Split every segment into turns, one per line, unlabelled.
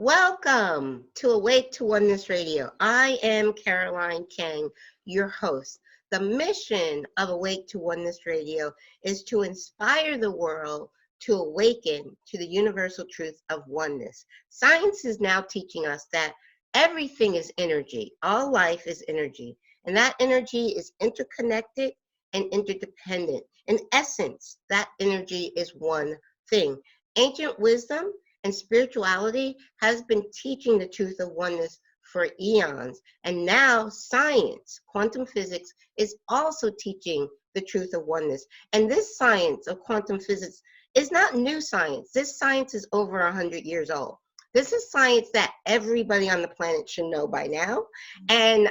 Welcome to Awake to Oneness Radio. I am Caroline Kang, your host. The mission of Awake to Oneness Radio is to inspire the world to awaken to the universal truth of oneness. Science is now teaching us that everything is energy. All life is energy. And that energy is interconnected and interdependent. In essence, that energy is one thing. Ancient wisdom and spirituality has been teaching the truth of oneness for eons. And now science, quantum physics, is also teaching the truth of oneness. And this science of quantum physics is not new science. This science is over 100 years old. This is science that everybody on the planet should know by now and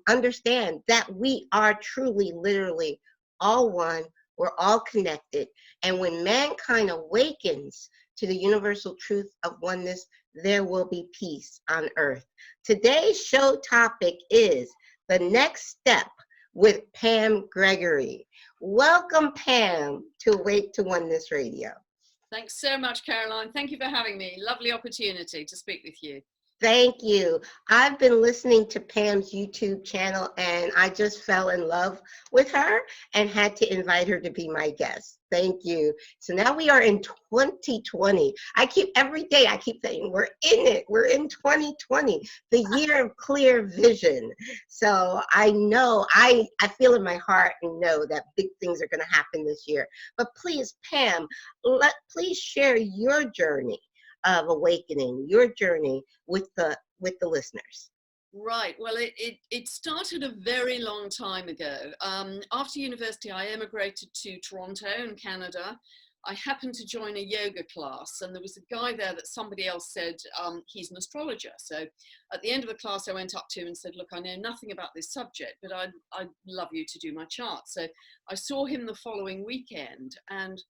understand that we are truly, literally all one. We're all connected. And when mankind awakens to the universal truth of oneness, there will be peace on earth. Today's show topic is the next step with Pam Gregory. Welcome, Pam, to Awake to Oneness Radio.
Thanks so much, Caroline. Thank you for having me. Lovely opportunity to speak with you.
Thank you. I've been listening to Pam's YouTube channel and I just fell in love with her and had to invite her to be my guest. Thank you. So now we are in 2020. Every day I keep saying we're in it. We're in 2020, the year of clear vision. So I know, I feel in my heart and know that big things are going to happen this year. But please, Pam, please share your journey of awakening, your journey with the listeners.
Right. Well, it started a very long time ago. After university, I emigrated to Toronto in Canada. I happened to join a yoga class, and there was a guy there that somebody else said he's an astrologer. So at the end of the class, I went up to him and said, "Look, I know nothing about this subject, but I'd love you to do my chart." So I saw him the following weekend, and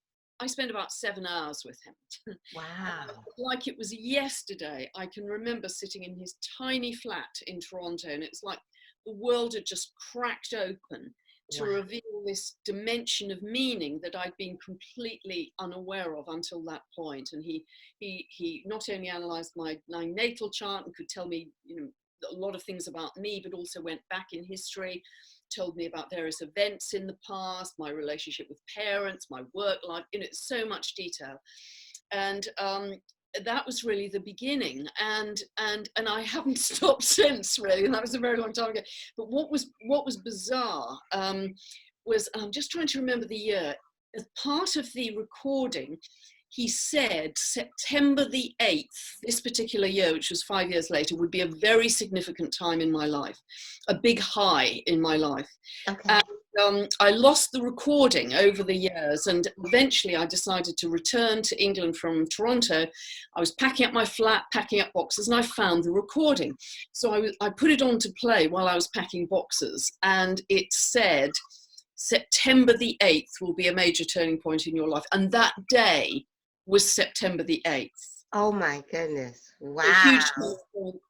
I spent about 7 hours with him.
Wow.
Like it was yesterday, I can remember sitting in his tiny flat in Toronto, and it's like the world had just cracked open to reveal this dimension of meaning that I'd been completely unaware of until that point. And he not only analysed my natal chart and could tell me, a lot of things about me, but also went back in history, told me about various events in the past, my relationship with parents, my work life, so much detail. And that was really the beginning. And I haven't stopped since, really. And that was a very long time ago. But what was bizarre was, I'm just trying to remember the year. As part of the recording, he said September the 8th, this particular year, which was 5 years later, would be a very significant time in my life, a big high in my life.
Okay.
And I lost the recording over the years, and eventually I decided to return to England from Toronto. I was packing up my flat, packing up boxes, and I found the recording. So I put it on to play while I was packing boxes, and it said, September the 8th will be a major turning point in your life. And that day was September the 8th.
Oh my goodness. Wow.
A huge point.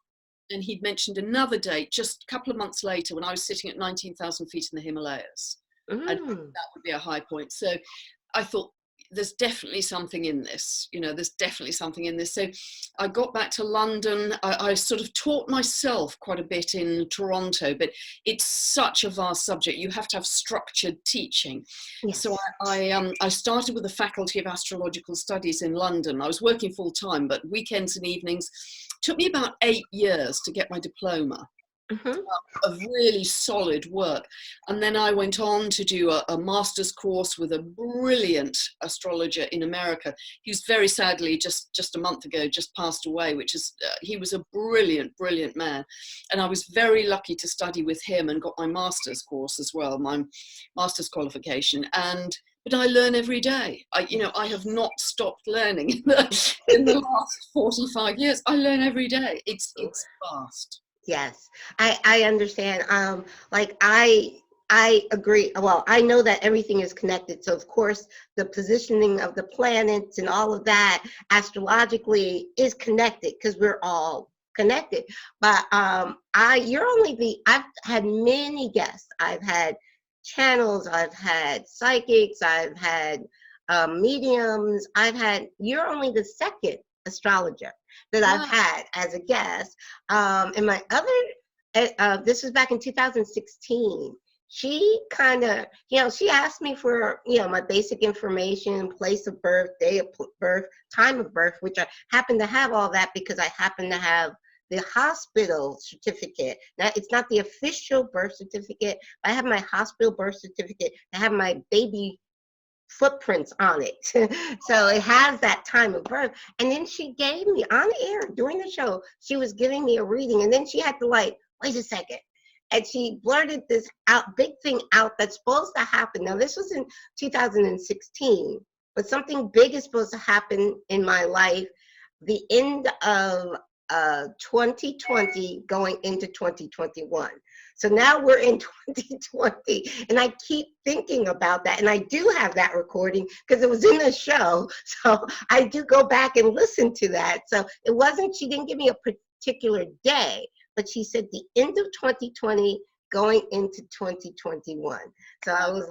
And he'd mentioned another date just a couple of months later when I was sitting at 19,000 feet in the Himalayas. And that would be a high point. So I thought, there's definitely something in this, there's definitely something in this. So I got back to London. I sort of taught myself quite a bit in Toronto, but it's such a vast subject. You have to have structured teaching. Yes. So I started with the Faculty of Astrological Studies in London. I was working full time, but weekends and evenings. It took me about 8 years to get my diploma. Of really solid work. And then I went on to do a master's course with a brilliant astrologer in America. He was very sadly just a month ago just passed away, which is he was a brilliant man, and I was very lucky to study with him and got my master's course as well, my master's qualification. But I learn every day. I have not stopped learning in the last 45 years. I learn every day. It's vast.
Yes, I understand. I agree. Well, I know that everything is connected. So of course, the positioning of the planets and all of that astrologically is connected because we're all connected. But I've had many guests. I've had channels, I've had psychics, I've had mediums. You're only the second astrologer that I've
Wow.
had as a guest. And my other, this was back in 2016. She kind of, she asked me for, my basic information, place of birth, day of birth, time of birth, which I happen to have all that because I happen to have the hospital certificate. Now, it's not the official birth certificate. I have my hospital birth certificate. I have my baby footprints on it. So it has that time of birth. And then she gave me on air during the show, she was giving me a reading. And then she had to wait a second. And she blurted this big thing out that's supposed to happen. Now, this was in 2016, but something big is supposed to happen in my life, the end of 2020 going into 2021. So now we're in 2020, and I keep thinking about that. And I do have that recording because it was in the show. So I do go back and listen to that. So it wasn't, she didn't give me a particular day, but she said the end of 2020 going into 2021. So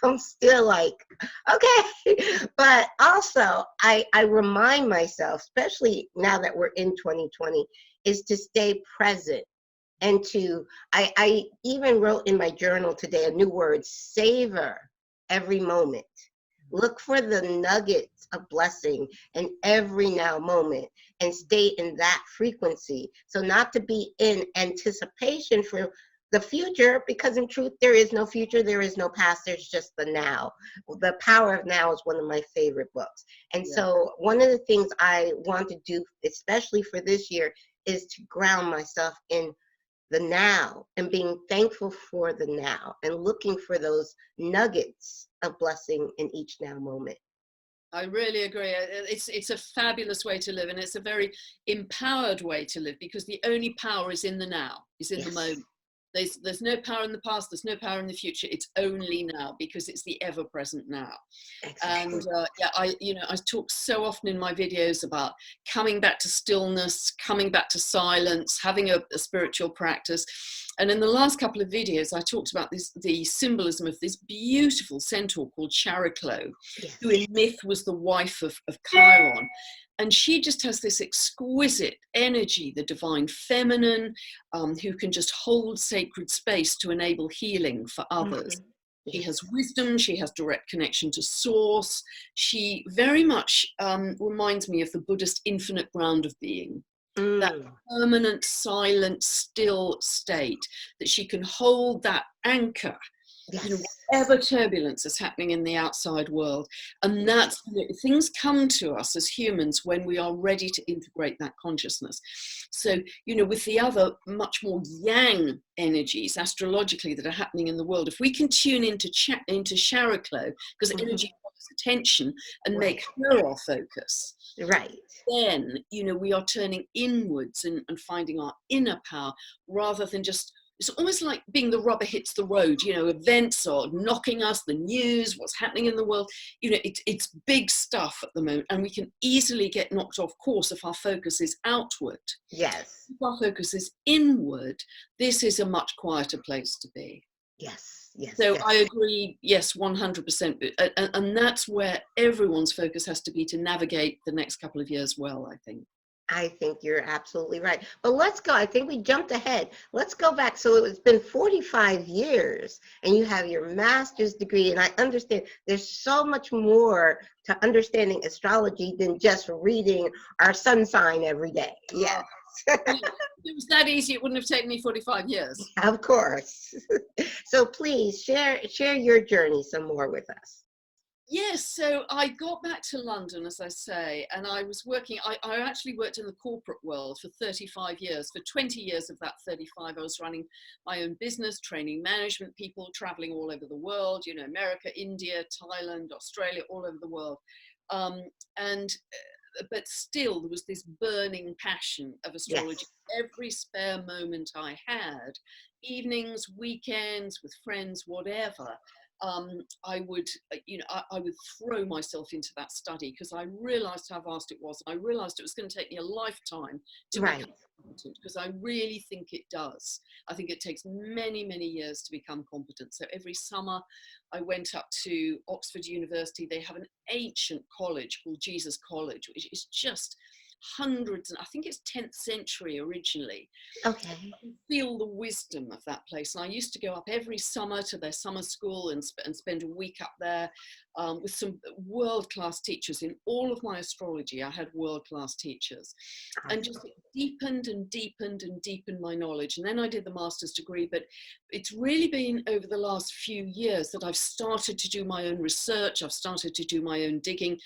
I'm still okay. But also I remind myself, especially now that we're in 2020, is to stay present. And I even wrote in my journal today a new word, savor every moment. Look for the nuggets of blessing in every now moment and stay in that frequency. So not to be in anticipation for the future, because in truth, there is no future, there is no past, there's just the now. The Power of Now is one of my favorite books. And so one of the things I want to do, especially for this year, is to ground myself in the now and being thankful for the now and looking for those nuggets of blessing in each now moment.
I really agree. It's a fabulous way to live, and it's a very empowered way to live, because the only power is in the now, is in the moment. There's no power in the past, there's no power in the future. It's only now, because it's the ever-present now. Exactly. And I talk so often in my videos about coming back to stillness, coming back to silence, having a spiritual practice. And in the last couple of videos, I talked about the symbolism of this beautiful centaur called Chariclo, who in myth was the wife of Chiron. And she just has this exquisite energy, the divine feminine, who can just hold sacred space to enable healing for others. Mm-hmm. She has wisdom, she has direct connection to source. She very much reminds me of the Buddhist infinite ground of being. That permanent, silent, still state, that she can hold that anchor. Whatever turbulence is happening in the outside world. And that's, things come to us as humans when we are ready to integrate that consciousness. So, with the other much more yang energies astrologically that are happening in the world, if we can tune into Chariclo, because energy wants attention, and make her our focus.
Right.
Then, we are turning inwards and finding our inner power, rather than just, it's almost like being the rubber hits the road, events are knocking us, the news, what's happening in the world, it's big stuff at the moment, and we can easily get knocked off course if our focus is outward.
Yes.
If our focus is inward, this is a much quieter place to be.
Yes. Yes.
So I agree, yes, 100%. And that's where everyone's focus has to be to navigate the next couple of years well, I think.
I think you're absolutely right. But let's go. I think we jumped ahead. Let's go back. So it's been 45 years and you have your master's degree. And I understand there's so much more to understanding astrology than just reading our sun sign every day. Yes.
If it was that easy, it wouldn't have taken me 45 years.
Of course. So please share your journey some more with us.
Yes, so I got back to London, as I say, and I was working, I actually worked in the corporate world for 35 years. For 20 years of that 35, I was running my own business, training management people, traveling all over the world, America, India, Thailand, Australia, all over the world. But still, there was this burning passion of astrology. Yes. Every spare moment I had, evenings, weekends, with friends, whatever, I would throw myself into that study, because I realized how vast it was. I realized it was going to take me a lifetime to become competent, because I really think it does. I think it takes many, many years to become competent. So every summer I went up to Oxford University. They have an ancient college called Jesus College, which is just hundreds, and I think it's 10th century originally.
Okay.
I can feel the wisdom of that place. And I used to go up every summer to their summer school and spend a week up there with some world-class teachers. In all of my astrology, I had world-class teachers, and just deepened and deepened and deepened my knowledge. And then I did the master's degree, but it's really been over the last few years that I've started to do my own research. I've started to do my own digging,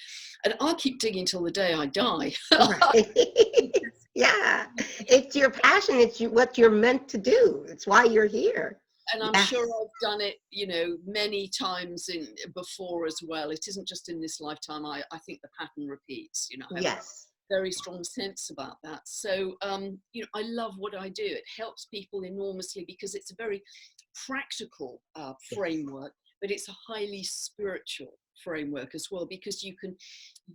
and I'll keep digging till the day I die.
Right. Yeah, it's your passion. It's what you're meant to do. It's why you're here.
And I'm
Yes.
sure I've done it, you know, many times before as well. It isn't just in this lifetime. I think the pattern repeats, you know. I have
Yes.
a very strong sense about that. So, you know, I love what I do. It helps people enormously because it's a very practical framework, but it's a highly spiritual framework as well, because you can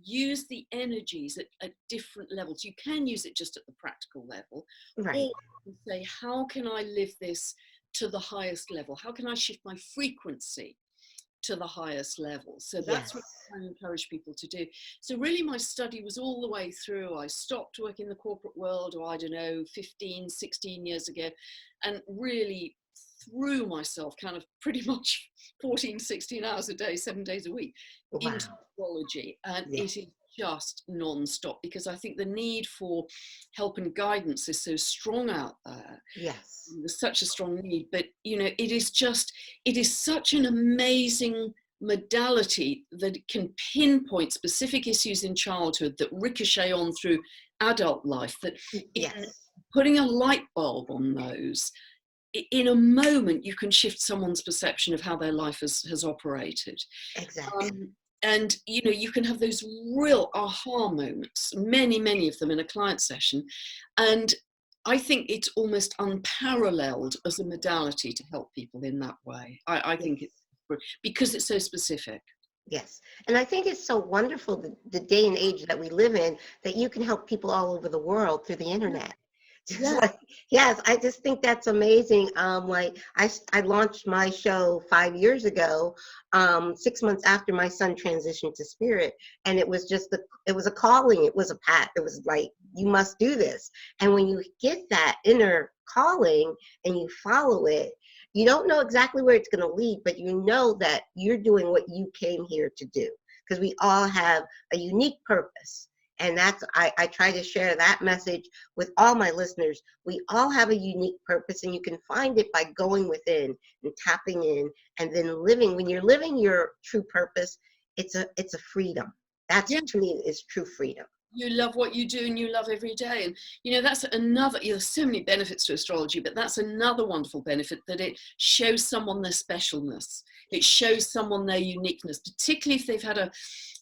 use the energies at different levels. You can use it just at the practical level,
Right.
or you can say, how can I live this to the highest level? How can I shift my frequency to the highest level? So that's what I encourage people to do. So really my study was all the way through. I stopped working in the corporate world, or I don't know, 15, 16 years ago, and really threw myself kind of pretty much 14, 16 hours a day, 7 days a week into astrology. And it is just non-stop, because I think the need for help and guidance is so strong out there.
Yes.
There's such a strong need, but you know, it is such an amazing modality that can pinpoint specific issues in childhood that ricochet on through adult life, that putting a light bulb on those, in a moment you can shift someone's perception of how their life has operated.
Exactly.
And you know, you can have those real aha moments, many of them in a client session, and I think it's almost unparalleled as a modality to help people in that way. I think it's because it's so specific.
Yes. And I think it's so wonderful, the day and age that we live in, that you can help people all over the world through the internet. Yes, I just think that's amazing. Like I launched my show 5 years ago, 6 months after my son transitioned to spirit, and it was just it was a calling. It was it was like, you must do this. And when you get that inner calling and you follow it, you don't know exactly where it's going to lead, but you know that you're doing what you came here to do, because we all have a unique purpose. And that's, I try to share that message with all my listeners. We all have a unique purpose, and you can find it by going within and tapping in, and then living. When you're living your true purpose, it's a freedom. That's, to me, is true freedom.
You love what you do, and you love every day. And you know, that's another, you know, there's so many benefits to astrology, but that's another wonderful benefit, that it shows someone their specialness. It shows someone their uniqueness, particularly if they've had a,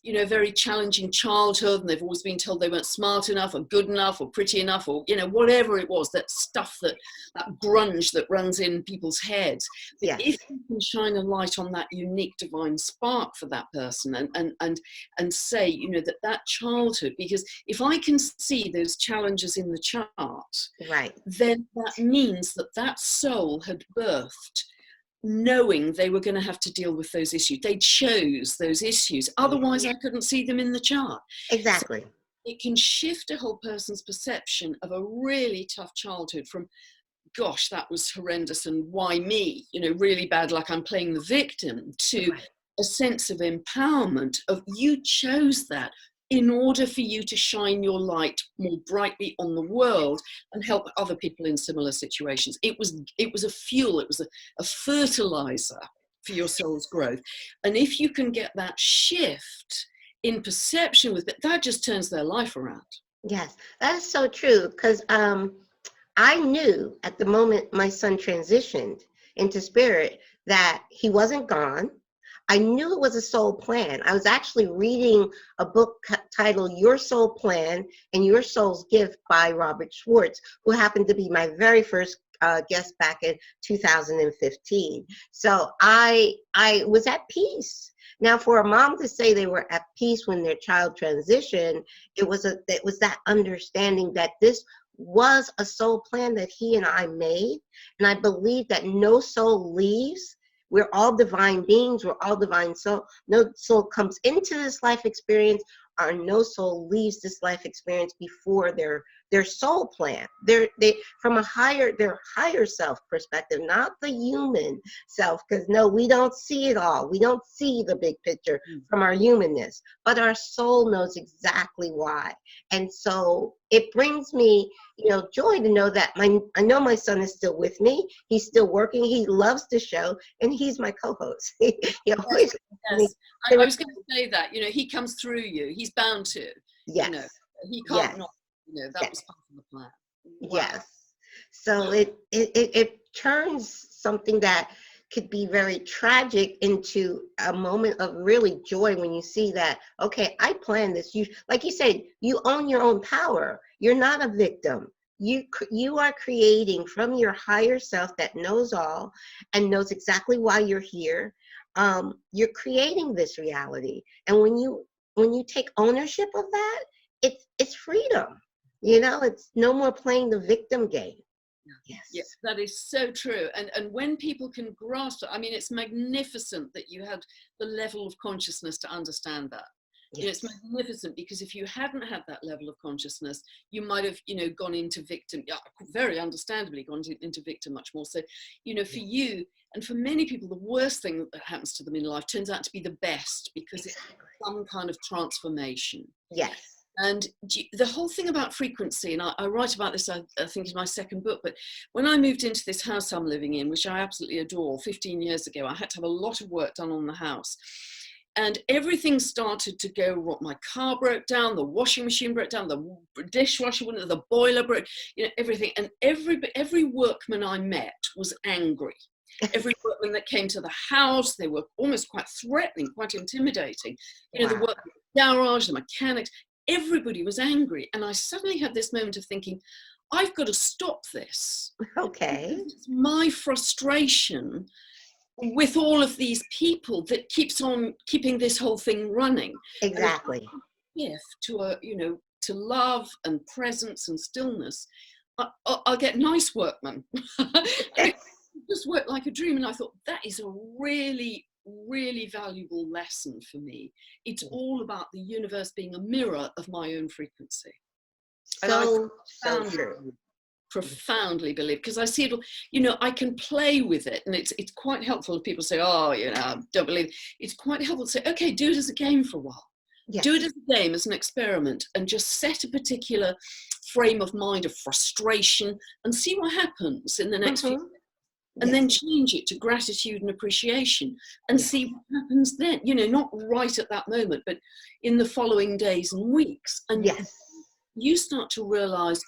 you know, very challenging childhood, and they've always been told they weren't smart enough or good enough or pretty enough, or, you know, whatever it was, that stuff, that grunge that runs in people's heads. But if you can shine a light on that unique divine spark for that person, and say, you know, that childhood, because if I can see those challenges in the chart, then that means that soul had birthed knowing they were going to have to deal with those issues. They chose those issues. Otherwise, I couldn't see them in the chart.
Exactly.
So it can shift a whole person's perception of a really tough childhood from, gosh, that was horrendous, and why me? You know, really bad, like I'm playing the victim, to a sense of empowerment of, you chose that in order for you to shine your light more brightly on the world and help other people in similar situations. It was a fuel, it was a fertilizer for your soul's growth. And if you can get that shift in perception with it, that just turns their life around.
Yes, that is so true, because I knew at the moment my son transitioned into spirit that he wasn't gone. I knew it was a soul plan. I was actually reading a book titled Your Soul Plan and Your Soul's Gift by Robert Schwartz, who happened to be my very first guest back in 2015. So I was at peace. Now, for a mom to say they were at peace when their child transitioned, it was that understanding that this was a soul plan that he and I made. And I believe that no soul leaves. We're all divine beings. We're all divine soul. No soul comes into this life experience or no soul leaves this life experience before their soul plan. They from their higher self perspective, not the human self, because no, we don't see it all. We don't see the big picture from our humanness, but our soul knows exactly why. And so it brings me, joy to know that I know my son is still with me. He's still working. He loves the show, and he's my co-host. He always.
Yes. I was going to say that, he comes through you. He's bound to.
Yes.
He can't
Yes.
not. That
Yes.
was part of the plan. Wow.
Yes. So it turns something that could be very tragic into a moment of really joy when you see that, okay, I planned this. You, like you said, you own your own power. You're not a victim. You are creating from your higher self that knows all and knows exactly why you're here. You're creating this reality. And when you take ownership of that, it's freedom. It's no more playing the victim game. Yes.
Yes, that is so true. And when people can grasp it, I mean, it's magnificent that you had the level of consciousness to understand that.
Yes.
It's magnificent, because if you hadn't had that level of consciousness, you might have, gone into victim, very understandably gone into victim much more. So, for you and for many people, the worst thing that happens to them in life turns out to be the best, because it's some kind of transformation.
Yes.
And the whole thing about frequency, and I write about this, I think, in my second book, but when I moved into this house I'm living in, which I absolutely adore, 15 years ago, I had to have a lot of work done on the house. And everything started to go wrong. My car broke down, the washing machine broke down, the dishwasher wouldn't, the boiler broke, everything. And every workman I met was angry. Every workman that came to the house, they were almost quite threatening, quite intimidating. The workmen in the garage, the mechanics, everybody was angry. And I suddenly had this moment of thinking, I've got to stop this.
Okay.
It's my frustration with all of these people that keeps on keeping this whole thing running.
Exactly.
If to love and presence and stillness, I'll get nice workmen. It just worked like a dream. And I thought, that is a really, really valuable lesson for me. It's all about the universe being a mirror of my own frequency.
So true.
Profoundly believe, because I see it, I can play with it, and it's quite helpful if people say, oh, I don't believe. It's quite helpful to say, okay, do it as a game for a while. Yes. Do it as a game, as an experiment, and just set a particular frame of mind of frustration and see what happens in the next few minutes. And then change it to gratitude and appreciation and see what happens then, not right at that moment, but in the following days and weeks. And you start to realize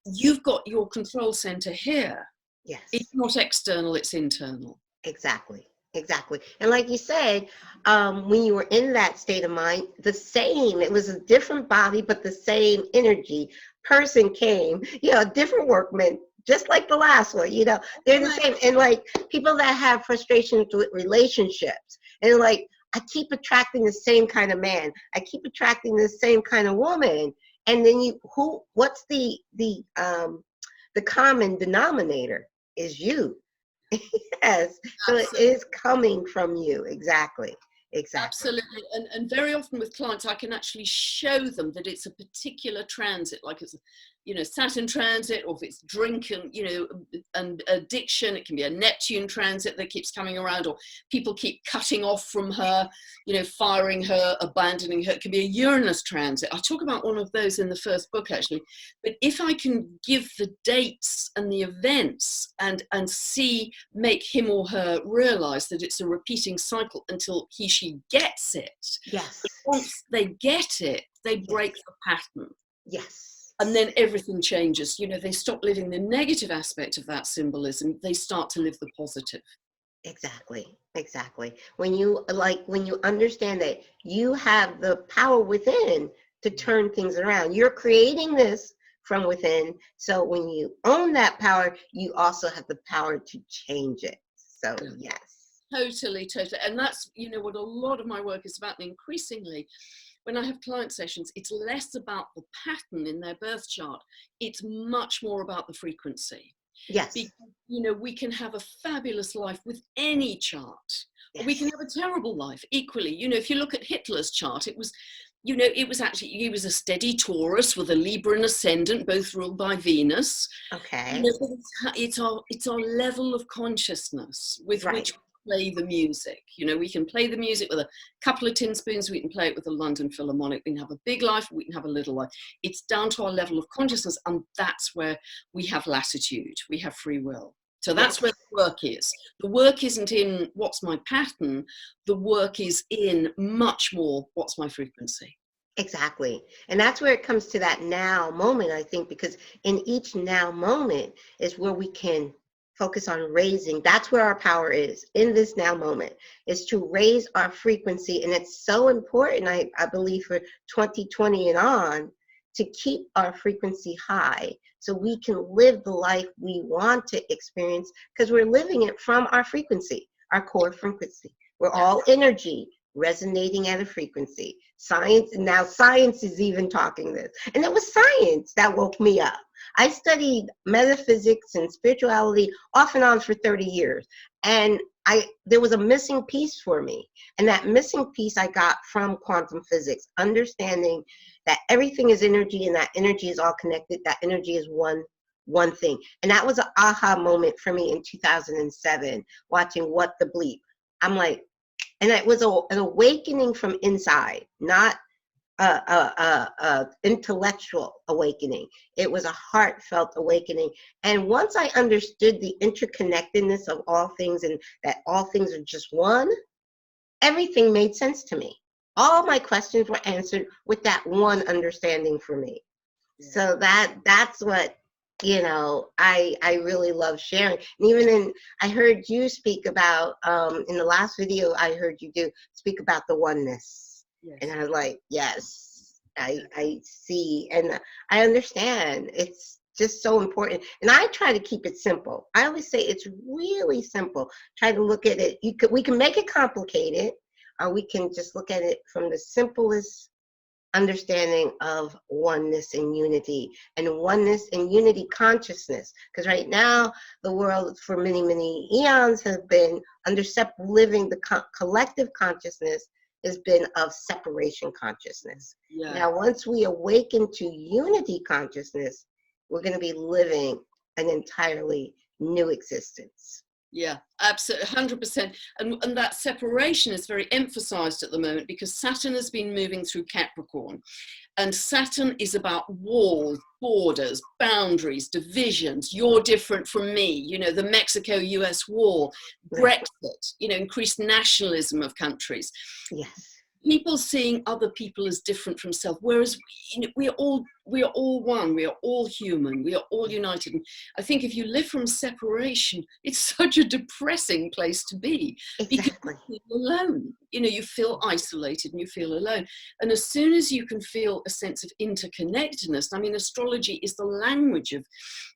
you've got your control center here.
Yes.
It's not external, it's internal.
Exactly. And like you said, when you were in that state of mind, it was a different body, but the same energy person came, a different workman, just like the last one, they're the same. And like people that have frustrations with relationships, and like, I keep attracting the same kind of man. I keep attracting the same kind of woman. And then what's the common denominator is you. Yes. So it is coming from you. Exactly.
Absolutely. And very often with clients, I can actually show them that it's a particular transit, like it's Saturn transit, or if it's drink and addiction, it can be a Neptune transit that keeps coming around, or people keep cutting off from her, firing her, abandoning her. It can be a Uranus transit. I talk about one of those in the first book, actually. But if I can give the dates and the events and make him or her realize that it's a repeating cycle until she gets it.
Yes.
But once they get it, they break the pattern.
Yes.
And then everything changes. They stop living the negative aspect of that symbolism. They start to live the positive.
Exactly. When you understand that you have the power within to turn things around, you're creating this from within. So when you own that power, you also have the power to change it. So yes.
Totally. And that's, what a lot of my work is about. And increasingly, when I have client sessions, it's less about the pattern in their birth chart. It's much more about the frequency.
Yes.
Because, we can have a fabulous life with any chart. Yes. We can have a terrible life equally. If you look at Hitler's chart, it was it was actually, he was a steady Taurus with a Libra ascendant, both ruled by Venus.
Okay.
But it's our level of consciousness with which we play the music. We can play the music with a couple of tin spoons, we can play it with a London Philharmonic, we can have a big life, we can have a little life. It's down to our level of consciousness, and that's where we have latitude, we have free will. So that's where the work is. The work isn't in what's my pattern, the work is in much more what's my frequency.
Exactly. And that's where it comes to that now moment, I think, because in each now moment is where we can focus on raising. That's where our power is, in this now moment, is to raise our frequency. And it's so important, I believe, for 2020 and on, to keep our frequency high so we can live the life we want to experience, because we're living it from our frequency, our core frequency. We're all energy resonating at a frequency. Science is even talking this. And it was science that woke me up. I studied metaphysics and spirituality off and on for 30 years. And there was a missing piece for me. And that missing piece I got from quantum physics, understanding that everything is energy and that energy is all connected, that energy is one thing. And that was an aha moment for me in 2007, watching What the Bleep. I'm like, and it was an awakening from inside, not a intellectual awakening. It was a heartfelt awakening. And once I understood the interconnectedness of all things and that all things are just one, everything made sense to me. All my questions were answered with that one understanding for me. Yeah. So that's what, I really love sharing. And even I heard you speak about, in the last video I heard you speak about the oneness. Yes. And I was like, yes, I see. And I understand. It's just so important. And I try to keep it simple. I always say it's really simple. Try to look at it. We can make it complicated, or we can just look at it from the simplest understanding of oneness and unity, and oneness and unity consciousness. Because right now, the world for many, many eons has been living the collective consciousness has been of separation consciousness. Yeah. Now, once we awaken to unity consciousness, we're going to be living an entirely new existence.
Yeah, absolutely, 100%. And that separation is very emphasized at the moment because Saturn has been moving through Capricorn. And Saturn is about walls, borders, boundaries, divisions. You're different from me. The Mexico-US war, Brexit, increased nationalism of countries.
Yes.
People seeing other people as different from self, whereas we are all one, we are all human, we are all united. And I think if you live from separation, it's such a depressing place to be.
Exactly.
Because you feel alone. You feel isolated and you feel alone. And as soon as you can feel a sense of interconnectedness, astrology is the language of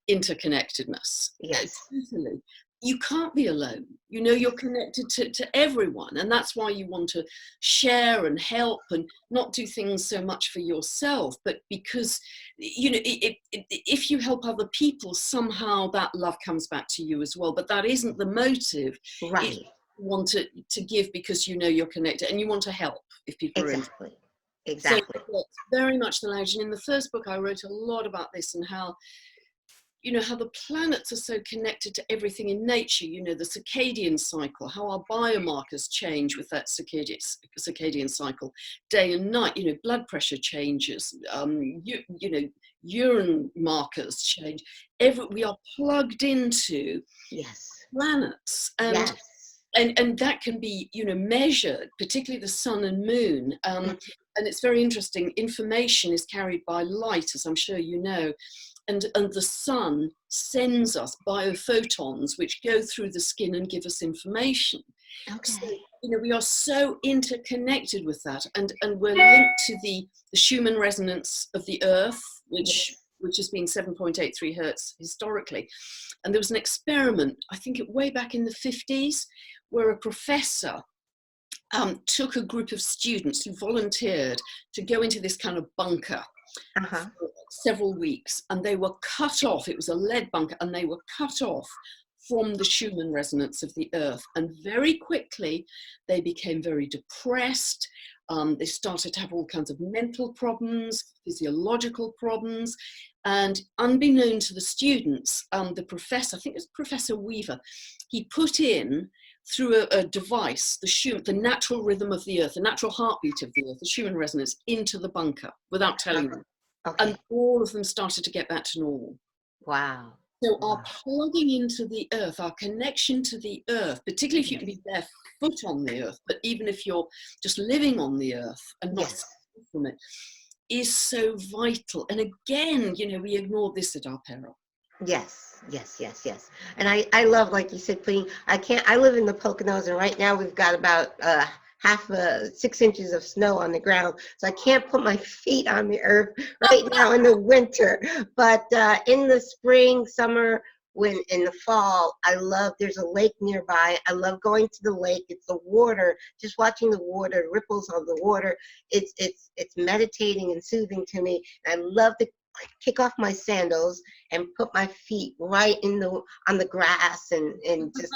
interconnectedness.
Yes.
Totally. You can't be alone. You're connected to everyone. And that's why you want to share and help and not do things so much for yourself, but because, if you help other people, somehow that love comes back to you as well. But that isn't the motive.
Right.
You want to give because you're connected and you want to help if people are interested.
Exactly.
So it's very much the language. And in the first book, I wrote a lot about this and how the planets are so connected to everything in nature, the circadian cycle, how our biomarkers change with that circadian cycle, day and night, blood pressure changes, urine markers change. We are plugged into planets. And, and that can be, measured, particularly the sun and moon. And it's very interesting. Information is carried by light, as I'm sure you know. And the sun sends us biophotons, which go through the skin and give us information.
Okay.
So, we are so interconnected with that. And we're linked to the Schumann resonance of the Earth, which has been 7.83 hertz historically. And there was an experiment, I think way back in the 50s, where a professor took a group of students who volunteered to go into this kind of bunker. For several weeks, and they were cut off. It was a lead bunker, and they were cut off from the Schumann resonance of the Earth. And very quickly, they became very depressed. They started to have all kinds of mental problems, physiological problems. And unbeknown to the students, the professor, I think it was Professor Weaver, he put in, through a device, the natural rhythm of the earth, the natural heartbeat of the earth, the Schumann resonance, into the bunker without telling them.
Okay.
And all of them started to get back to normal.
Wow.
So
Wow.
our plugging into the earth, our connection to the earth, particularly if you can be barefoot on the earth, but even if you're just living on the earth and not separate from it, is so vital. And again, you know, we ignored this at our peril.
Yes. And I love, like you said, I live in the Poconos, and right now we've got about 6 inches of snow on the ground. So I can't put my feet on the earth right now in the winter. But in the spring, summer, in the fall, there's a lake nearby. I love going to the lake. It's the water, just watching the water, ripples of the water. It's meditating and soothing to me. And I love to kick off my sandals and put my feet right on the grass and just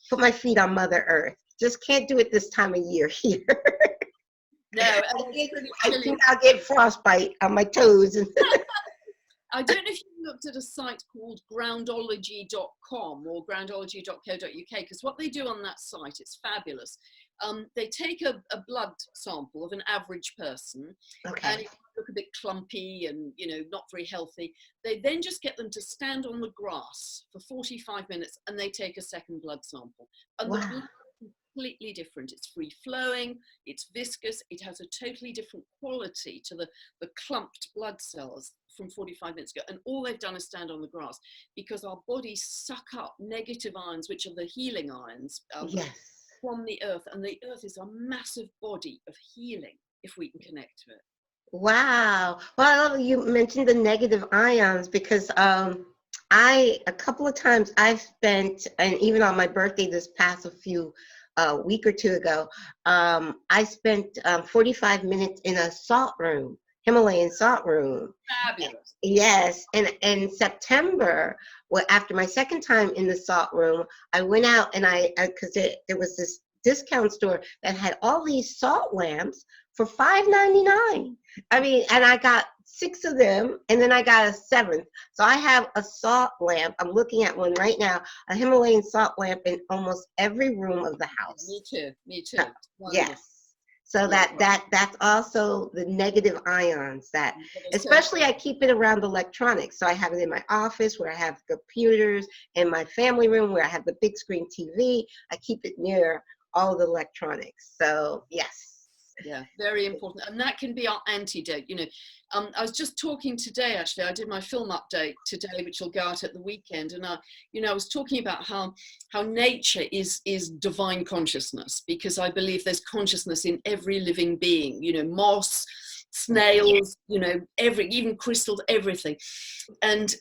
put my feet on Mother Earth. Just can't do it this time of year here.
No,
I think I'll get frostbite on my toes.
I don't know if you looked at a site called groundology.com or groundology.co.uk, because what they do on that site, it's fabulous. They take a blood sample of an average person, and it look a bit clumpy and, you know, not very healthy. They then just get them to stand on the grass for 45 minutes and they take a second blood sample. And the blood is completely different. It's free flowing, it's viscous, it has a totally different quality to the clumped blood cells from 45 minutes ago. And all they've done is stand on the grass, because our bodies suck up negative ions, which are the healing ions, from the earth. And the earth is a massive body of healing if we can connect to it.
Wow. Well, you mentioned the negative ions, because a couple of times I've spent, and even on my birthday this past week or two ago, I spent 45 minutes in a salt room, Himalayan salt room.
Fabulous.
Yes. And in September, after my second time in the salt room, I went out and because there was this discount store that had all these salt lamps for $5.99. I mean, and I got 6 of them, and then I got a 7th. So I have a salt lamp. I'm looking at one right now, a Himalayan salt lamp in almost every room of the house.
Me too.
Yes. So that's also the negative ions that, especially I keep it around electronics. So I have it in my office where I have computers, in my family room where I have the big screen TV. I keep it near all the electronics. So yes.
Yeah, very important. And that can be our antidote. You know, I was just talking today, actually, I did my film update today, which will go out at the weekend. And, you know, I was talking about how nature is divine consciousness, because I believe there's consciousness in every living being, you know, moss, snails, you know, even crystals, everything. And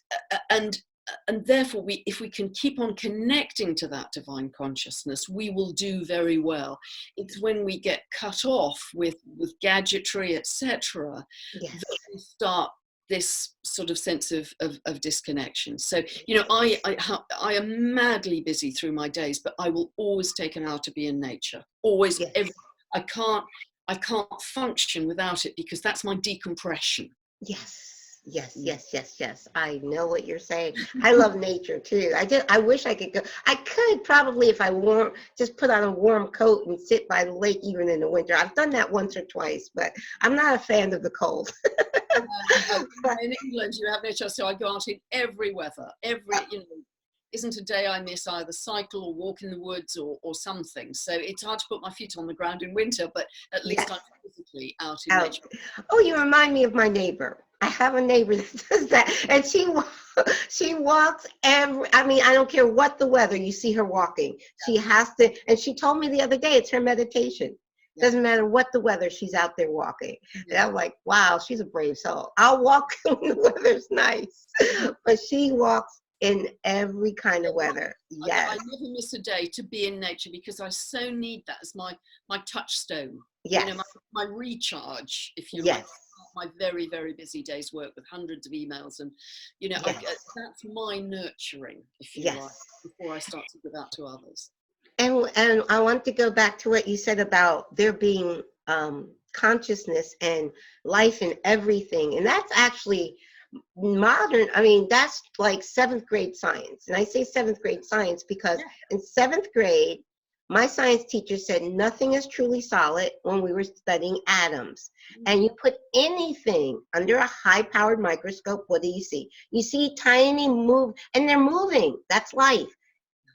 therefore, if we can keep on connecting to that divine consciousness, we will do very well. It's when we get cut off with gadgetry, etc., that we start this sort of sense of disconnection. So, you know, I am madly busy through my days, but I will always take an hour to be in nature. Always. I can't function without it, because that's my decompression.
Yes. I know what you're saying. I love nature too. I wish I could go. I could probably, if I just put on a warm coat and sit by the lake even in the winter. I've done that once or twice, but I'm not a fan of the cold.
In England, you have no choice. So I go out in every weather. You know, isn't a day I miss either cycle or walk in the woods or something. So it's hard to put my feet on the ground in winter, but at least I'm physically out in nature.
Oh, you remind me of my neighbor. I have a neighbor that does that, and she walks I don't care what the weather, you see her walking. She has to, and she told me the other day it's her meditation. Doesn't matter what the weather, she's out there walking. And I'm like, wow, she's a brave soul. I'll walk when the weather's nice, but she walks in every kind of weather. Yes.
I never miss a day to be in nature, because I so need that as my touchstone.
Yes.
You know, my recharge, if you like. My very, very busy day's work with hundreds of emails, and you know, that's my nurturing, if you like, before I start to give out to others.
And I want to go back to what you said about there being consciousness and life in everything. And that's actually modern. I mean, that's like 7th grade science. And I say 7th grade science because in 7th grade, my science teacher said nothing is truly solid when we were studying atoms. And you put anything under a high-powered microscope, what do you see? You see tiny move, and they're moving. That's life.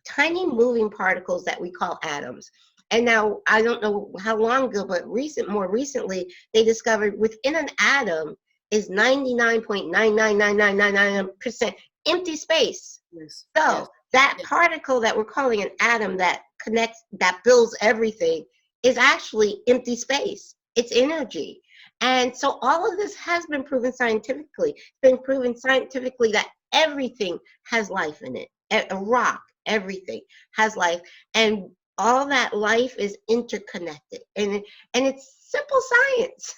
Tiny moving particles that we call atoms. And now, I don't know how long ago, but more recently, they discovered within an atom is 99.99999% empty space.
Yes.
So that particle that we're calling an atom that connects, that builds everything, is actually empty space. It's energy. And so all of this has been proven scientifically. It's been proven scientifically that everything has life in it. A rock, everything has life. And all that life is interconnected. And it's simple science.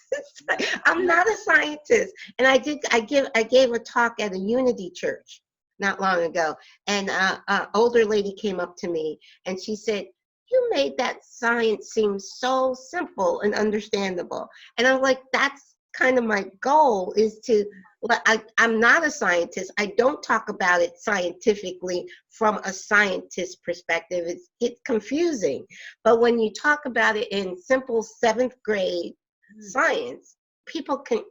I'm not a scientist. And I gave a talk at a Unity church not long ago, and an older lady came up to me and she said, "You made that science seem so simple and understandable." And I'm like, that's kind of my goal, is to, I'm not a scientist. I don't talk about it scientifically from a scientist perspective. It's confusing. But when you talk about it in simple 7th grade science, people can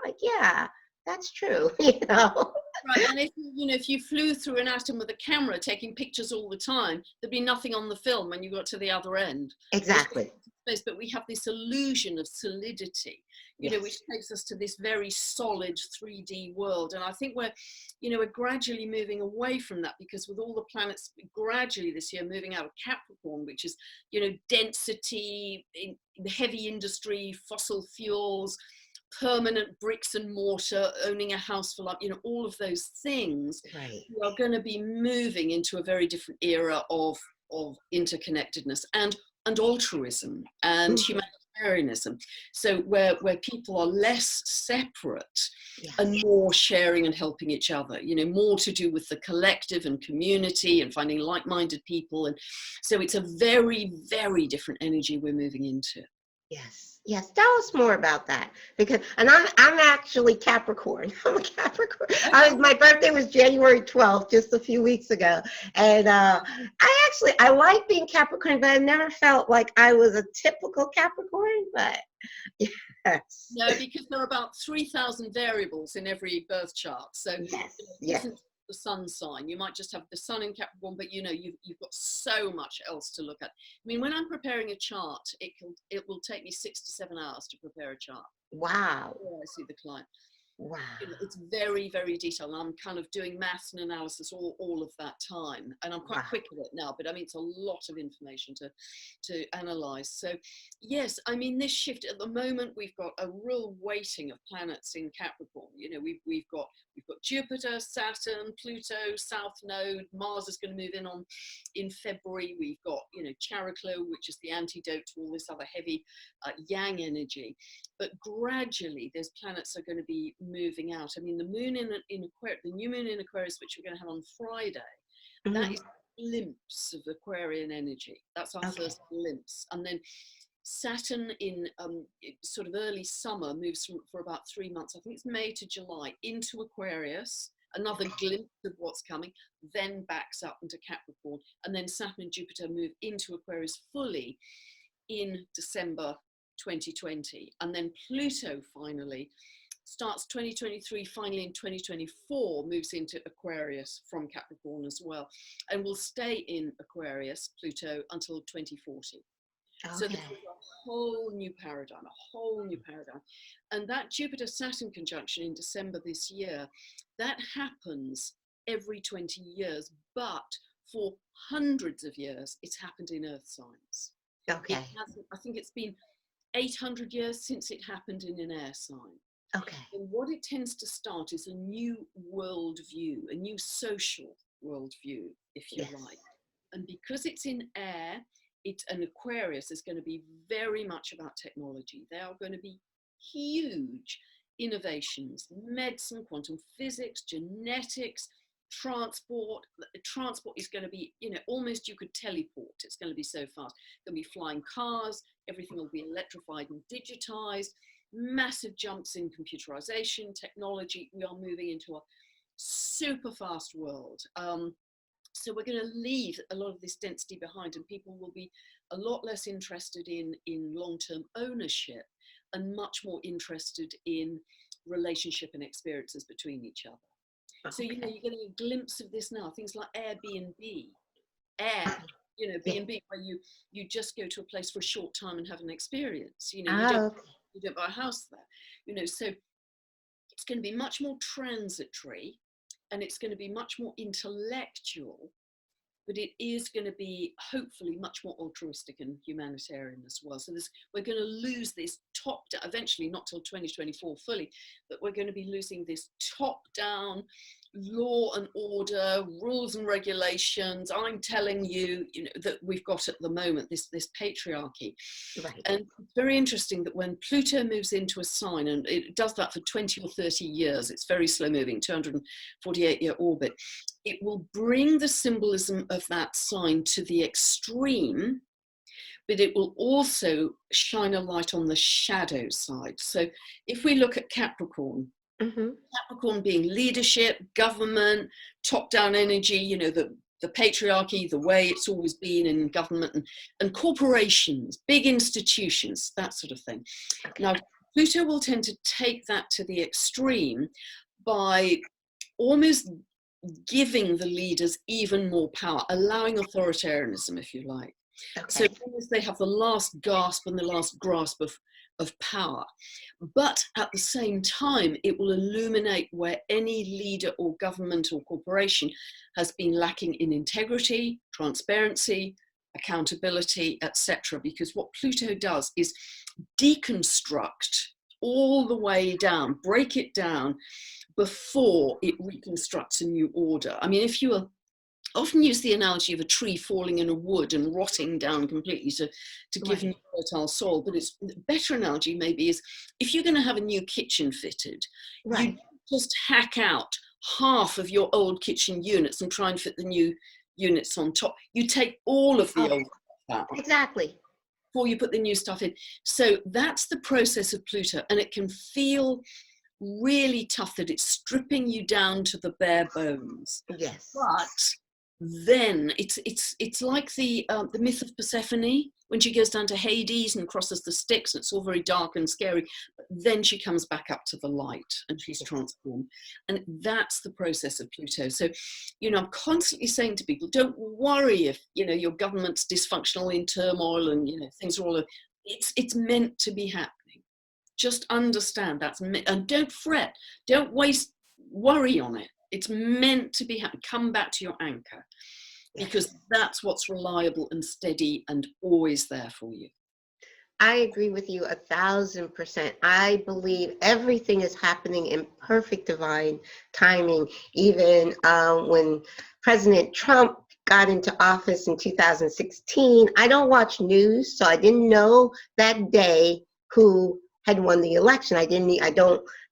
like, yeah, that's true, you know.
Right, and if you flew through an atom with a camera taking pictures all the time, there'd be nothing on the film when you got to the other end.
Exactly.
But we have this illusion of solidity, you know, which takes us to this very solid 3D world. And I think we're gradually moving away from that, because with all the planets gradually this year moving out of Capricorn, which is, density, in heavy industry, fossil fuels, permanent bricks and mortar, owning a house for life, all of those things, we are going to be moving into a very different era of interconnectedness and altruism and humanitarianism. So where people are less separate and more sharing and helping each other, more to do with the collective and community and finding like-minded people. And so it's a very, very different energy we're moving into.
Yes. Tell us more about that, because, and I'm actually Capricorn. I'm a Capricorn. My birthday was January 12th, just a few weeks ago, and I like being Capricorn, but I never felt like I was a typical Capricorn. But yes.
No, because there are about 3,000 variables in every birth chart. So
yes.
The sun sign, you might just have the sun in Capricorn, but you've got so much else to look at. I mean, when I'm preparing a chart, it will take me 6 to 7 hours to prepare a chart.
Wow.
Before I see the client.
Wow.
It's very, very detailed. I'm kind of doing maths and analysis all of that time, and I'm quite quick at it now, but I mean, it's a lot of information to analyze. So yes, I mean, this shift at the moment, we've got a real weighting of planets in Capricorn. We've got Jupiter, Saturn, Pluto, South Node. Mars is going to move in February. We've got Chariklo, which is the antidote to all this other heavy yang energy. But gradually, those planets are going to be moving out. I mean, the moon in Aquarius, the new moon in Aquarius, which we're going to have on Friday, that is a glimpse of Aquarian energy. That's our first glimpse. And then Saturn in sort of early summer moves for about 3 months. I think it's May to July into Aquarius, another glimpse of what's coming, then backs up into Capricorn. And then Saturn and Jupiter move into Aquarius fully in December 2020. And then Pluto finally starts 2023, finally in 2024 moves into Aquarius from Capricorn as well, and will stay in Aquarius, Pluto, until 2040. So there's a whole new paradigm, And that Jupiter-Saturn conjunction in December this year, that happens every 20 years, but for hundreds of years, it's happened in Earth signs. I think it's been 800 years since it happened in an air sign. And what it tends to start is a new worldview, a new social worldview, if you like. And because it's in air, an Aquarius is going to be very much about technology. There are going to be huge innovations, medicine, quantum physics, genetics, transport. Transport is going to be, almost you could teleport. It's going to be so fast. There'll be flying cars. everything will be electrified and digitized, massive jumps in computerization, technology. We are moving into a super fast world. So we're going to leave a lot of this density behind, and people will be a lot less interested in long-term ownership and much more interested in relationship and experiences between each other. So, you know, you're getting a glimpse of this now, things like Airbnb, you know, B&B, where you just go to a place for a short time and have an experience. You know, you don't buy a house there, you know, so it's going to be much more transitory, and it's going to be much more intellectual, but it is going to be hopefully much more altruistic and humanitarian as well. So we're going to lose this top down, eventually not till 2024 fully, but we're going to be losing this top down law and order, rules and regulations. I'm telling you, you know, that we've got at the moment, this patriarchy.
Right.
And it's very interesting that when Pluto moves into a sign, and it does that for 20 or 30 years, it's very slow moving, 248-year orbit, it will bring the symbolism of that sign to the extreme, but it will also shine a light on the shadow side. So if we look at Capricorn, Capricorn being leadership, government, top-down energy, you know, the patriarchy, the way it's always been in government, and corporations, big institutions, that sort of thing. Now, Pluto will tend to take that to the extreme by almost giving the leaders even more power, allowing authoritarianism, if you like. So as they have the last gasp and the last grasp of power, but at the same time, it will illuminate where any leader or government or corporation has been lacking in integrity, transparency, accountability, etc. Because what Pluto does is deconstruct all the way down, break it down before it reconstructs a new order. I mean, if you are often use the analogy of a tree falling in a wood and rotting down completely to give new fertile soil, but it's a better analogy maybe is if you're going to have a new kitchen fitted, you just hack out half of your old kitchen units and try and fit the new units on top. You take all of the old stuff out.
Exactly.
Before you put the new stuff in. So that's the process of Pluto, and it can feel really tough that it's stripping you down to the bare bones.
Yes.
But then it's like the myth of Persephone when she goes down to Hades and crosses the Styx, and it's all very dark and scary, but then she comes back up to the light and she's transformed. And that's the process of Pluto. So, you know, I'm constantly saying to people, don't worry if, you know, your government's dysfunctional, in turmoil, and, you know, things are all, it's meant to be happening. Just understand that's, and don't fret, don't worry on it. It's meant to be happening. Come back to your anchor, because that's what's reliable and steady and always there for you.
I agree with you 1,000%. I believe everything is happening in perfect divine timing. Even when President Trump got into office in 2016, I don't watch news, so I didn't know that day who had won the election. I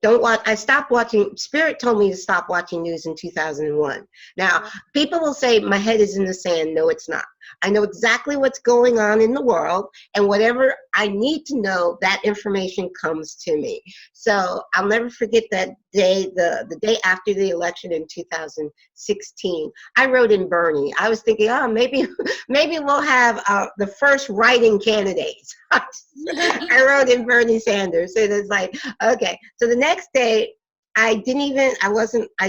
don't watch. I stopped watching. Spirit told me to stop watching news in 2001. Now, people will say my head is in the sand. No, it's not. I know exactly what's going on in the world, and whatever I need to know, that information comes to me. So I'll never forget that day, the day after the election in 2016. I wrote in Bernie. I was thinking, oh, maybe we'll have the first writing candidates. I wrote in Bernie Sanders. So it's like, okay. So the next day, I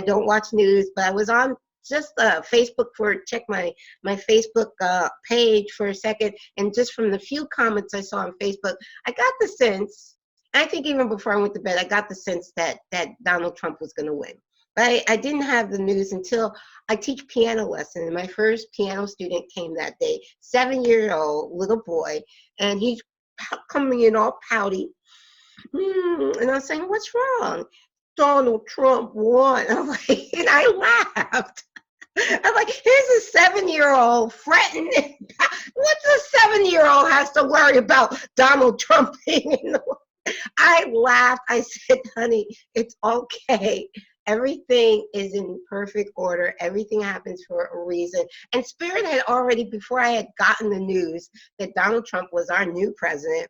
don't watch news, but I was on just Facebook check my Facebook page for a second, and just from the few comments I saw on Facebook, I got the sense, I think even before I went to bed, I got the sense that Donald Trump was going to win. But I didn't have the news until I teach piano lesson, and my first piano student came that day, 7-year-old little boy, and he's coming in all pouty, and I was saying, what's wrong? Donald Trump won. I'm like, and I laughed. I'm like, here's a 7-year-old fretting. What's a 7-year-old has to worry about Donald Trump being in the world? I laughed. I said, honey, it's okay. everything is in perfect order. Everything happens for a reason. And Spirit had already, before I had gotten the news that Donald Trump was our new president,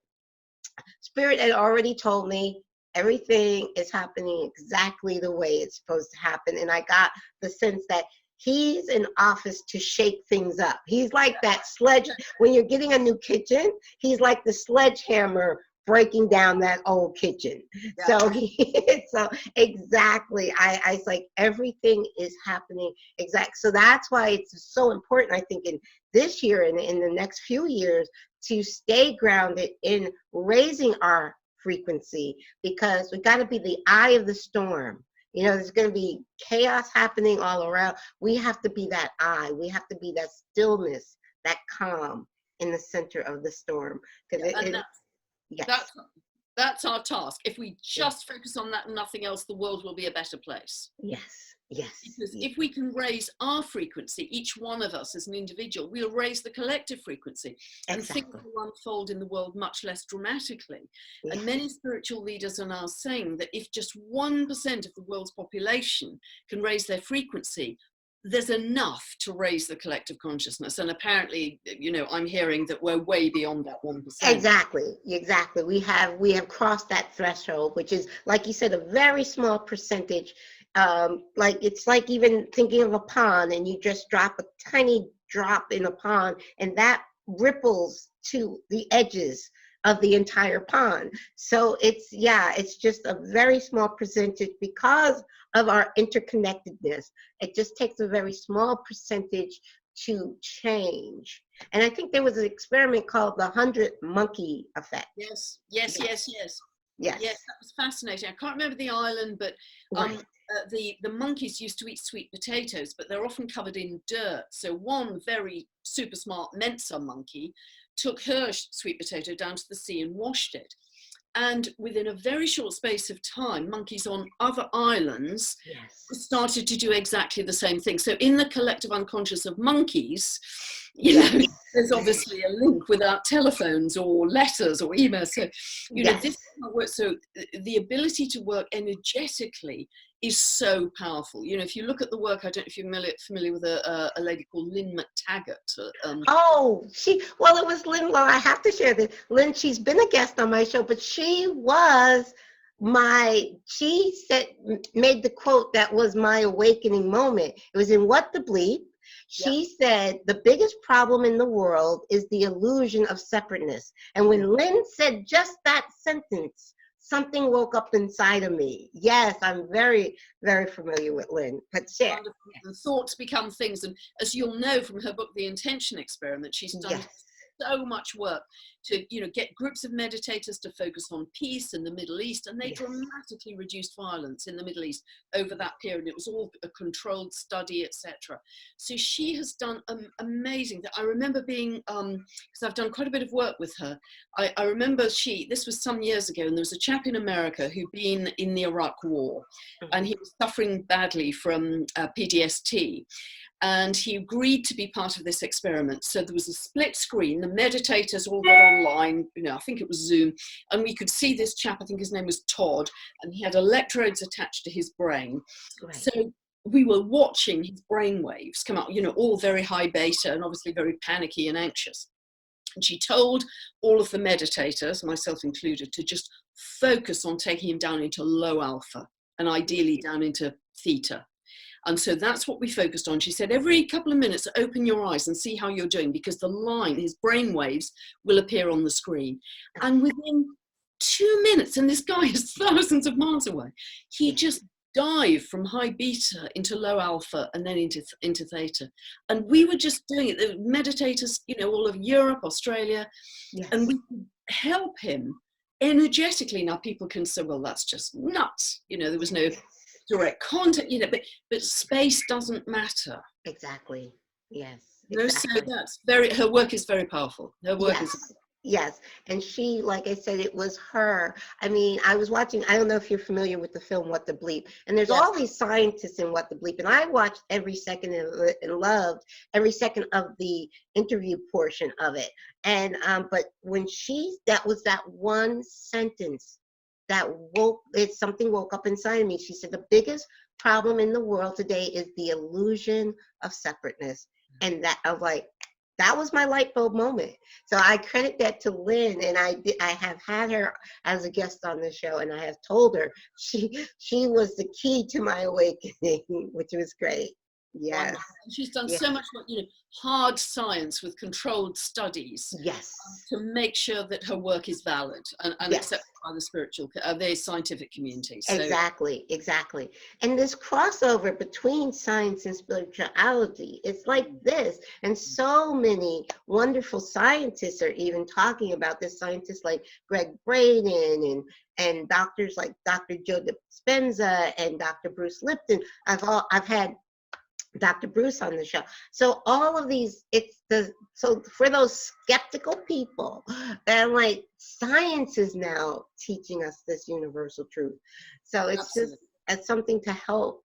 Spirit had already told me everything is happening exactly the way it's supposed to happen. And I got the sense that he's in office to shake things up. He's like that sledge, when you're getting a new kitchen, he's like the sledgehammer breaking down that old kitchen. Yeah. So exactly, I was like, everything is happening exact. So that's why it's so important, I think, in this year and in the next few years, to stay grounded in raising our frequency, because we got to be the eye of the storm. You know, there's going to be chaos happening all around. We have to be that eye. We have to be that stillness, that calm in the center of the storm.
Yes. That's our task. If we just focus on that and nothing else, the world will be a better place.
Yes. Yes.
Because if we can raise our frequency, each one of us as an individual, we'll raise the collective frequency. And things will unfold in the world much less dramatically. Yes. And many spiritual leaders are now saying that if just 1% of the world's population can raise their frequency, there's enough to raise the collective consciousness. And apparently, you know, I'm hearing that we're way beyond that 1%.
Exactly. We have crossed that threshold, which is, like you said, a very small percentage. Like it's like even thinking of a pond, and you just drop a tiny drop in a pond, and that ripples to the edges of the entire pond. So it's just a very small percentage because of our interconnectedness. It just takes a very small percentage to change. And I think there was an experiment called the 100 monkey effect.
Yes, that was fascinating. I can't remember the island, but the monkeys used to eat sweet potatoes, but they're often covered in dirt. So one very super smart Mensa monkey took her sweet potato down to the sea and washed it. And within a very short space of time, monkeys on other islands started to do exactly the same thing. So in the collective unconscious of monkeys, you know, there's obviously a link without telephones or letters or emails. So, you know, this works. So the ability to work energetically is so powerful. You know, if you look at the work, I don't know if you're familiar with a lady called Lynn McTaggart.
It was Lynn. Well, I have to share this. Lynn, she's been a guest on my show, but she made the quote that was my awakening moment. It was in What the Bleep. She said, the biggest problem in the world is the illusion of separateness. And when Lynn said just that sentence, something woke up inside of me. Yes, I'm very, very familiar with Lynn. But share.
And thoughts become things. And as you'll know from her book, The Intention Experiment, she's done so much work to, you know, get groups of meditators to focus on peace in the Middle East, and they dramatically reduced violence in the Middle East over that period. It was all a controlled study, etc. So she has done amazing. I remember being, because I've done quite a bit of work with her. I remember this was some years ago, and there was a chap in America who'd been in the Iraq War, and he was suffering badly from PTSD. And he agreed to be part of this experiment. So there was a split screen. The meditators all got online, you know, I think it was Zoom, and we could see this chap, I think his name was Todd, and he had electrodes attached to his brain. Right. So we were watching his brain waves come out, you know, all very high beta and obviously very panicky and anxious. And she told all of the meditators, myself included, to just focus on taking him down into low alpha and ideally down into theta. And so that's what we focused on. She said, every couple of minutes, open your eyes and see how you're doing, because the line, his brain waves, will appear on the screen. And within 2 minutes, and this guy is thousands of miles away, he just dived from high beta into low alpha and then into theta. And we were just doing it. The meditators, you know, all of Europe, Australia, and we could help him energetically. Now people can say, well, that's just nuts. You know, there was no direct contact, you know, but space doesn't matter.
Exactly. Yes.
No, so that's her work is very powerful. Her work is.
Yes. And she, like I said, it was her. I mean, I was watching, I don't know if you're familiar with the film What the Bleep, and there's all these scientists in What the Bleep, and I watched every second and loved every second of the interview portion of it. And, but when that was that one sentence something woke up inside of me. She said, the biggest problem in the world today is the illusion of separateness. And that was my light bulb moment. So I credit that to Lynn, and I have had her as a guest on the show, and I have told her she was the key to my awakening, which was great. Yes.
She's done so much, hard science with controlled studies.
Yes.
To make sure that her work is valid and accepted by the scientific community. So.
Exactly. And this crossover between science and spirituality, it's like this. And so many wonderful scientists are even talking about this. Scientists like Greg Braden and doctors like Dr. Joe Dispenza and Dr. Bruce Lipton. I've had Dr. Bruce on the show. So all of these, so for those skeptical people, that like science is now teaching us this universal truth. So it's Absolutely. Just it's something to help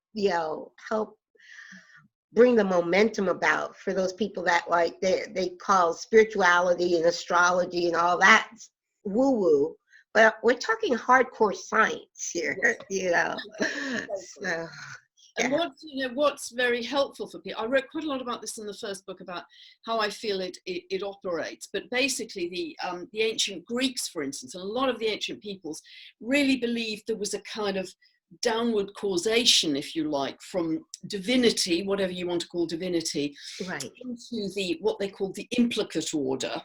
bring the momentum about for those people that like they call spirituality and astrology and all that woo-woo. But we're talking hardcore science here, So.
And what's very helpful for people, I wrote quite a lot about this in the first book about how I feel it operates, but basically the ancient Greeks, for instance, and a lot of the ancient peoples really believed there was a kind of downward causation, if you like, from divinity, whatever you want to call divinity,
right,
into what they called the implicate order,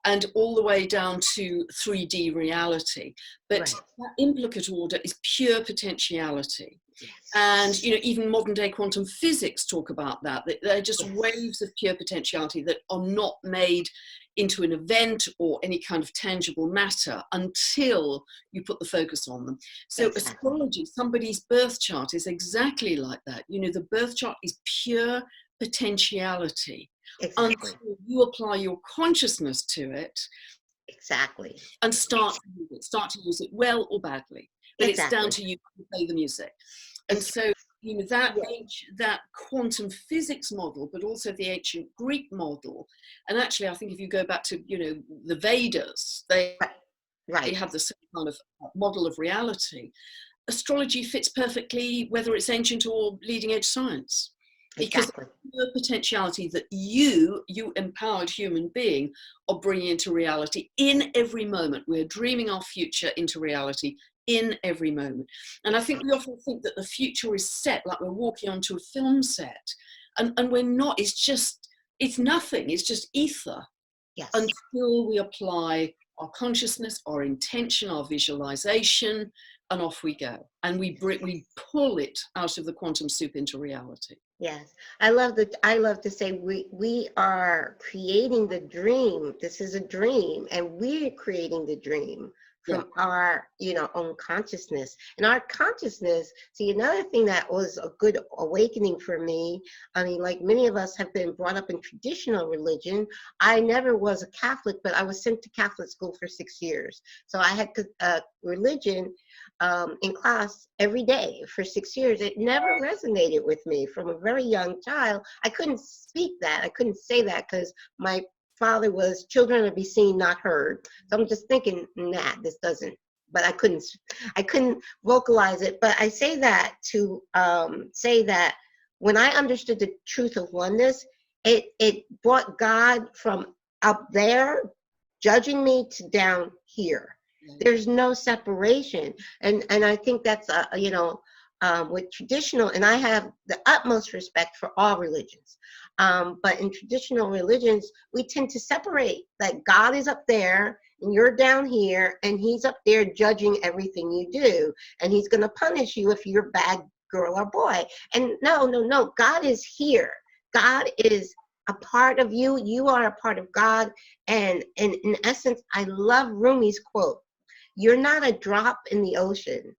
and all the way down to 3D reality. But right. That implicate order is pure potentiality. Yes. And even modern day quantum physics talk about that they're just yes. waves of pure potentiality that are not made into an event or any kind of tangible matter until you put the focus on them. So exactly. Astrology, somebody's birth chart is exactly like that. The birth chart is pure potentiality. Exactly. Until you apply your consciousness to it.
Exactly.
And start to use it well or badly. But exactly. It's down to you to play the music. And so, that quantum physics model, but also the ancient Greek model, and actually I think if you go back to, the Vedas, they have the same kind of model of reality. Astrology fits perfectly, whether it's ancient or leading edge science. Because exactly. The potentiality that you empowered human being, are bringing into reality in every moment. We're dreaming our future into reality in every moment. And I think we often think that the future is set, like we're walking onto a film set, and we're not. It's nothing. It's just ether. Yes. Until we apply our consciousness, our intention, our visualization, and off we go. And we pull it out of the quantum soup into reality.
Yes, I love to say we are creating the dream. This is a dream, and we're creating the dream from our own consciousness. And our consciousness, see, another thing that was a good awakening for me, I mean, like many of us have been brought up in traditional religion. I never was a Catholic, but I was sent to Catholic school for 6 years. So I had religion in class every day for 6 years. It never resonated with me from a very young child. I couldn't speak that. I couldn't say that because my father was children to be seen, not heard. So I'm just thinking, nah, this doesn't. But I couldn't vocalize it. But I say that to say that when I understood the truth of oneness, it brought God from up there judging me to down here. There's no separation, and I think that's with traditional, and I have the utmost respect for all religions, but in traditional religions we tend to separate, like God is up there and you're down here, and he's up there judging everything you do, and he's going to punish you if you're a bad girl or boy. And no, God is here. God is a part of you. You are a part of God. And in essence, I love Rumi's quote. You're not a drop in the ocean.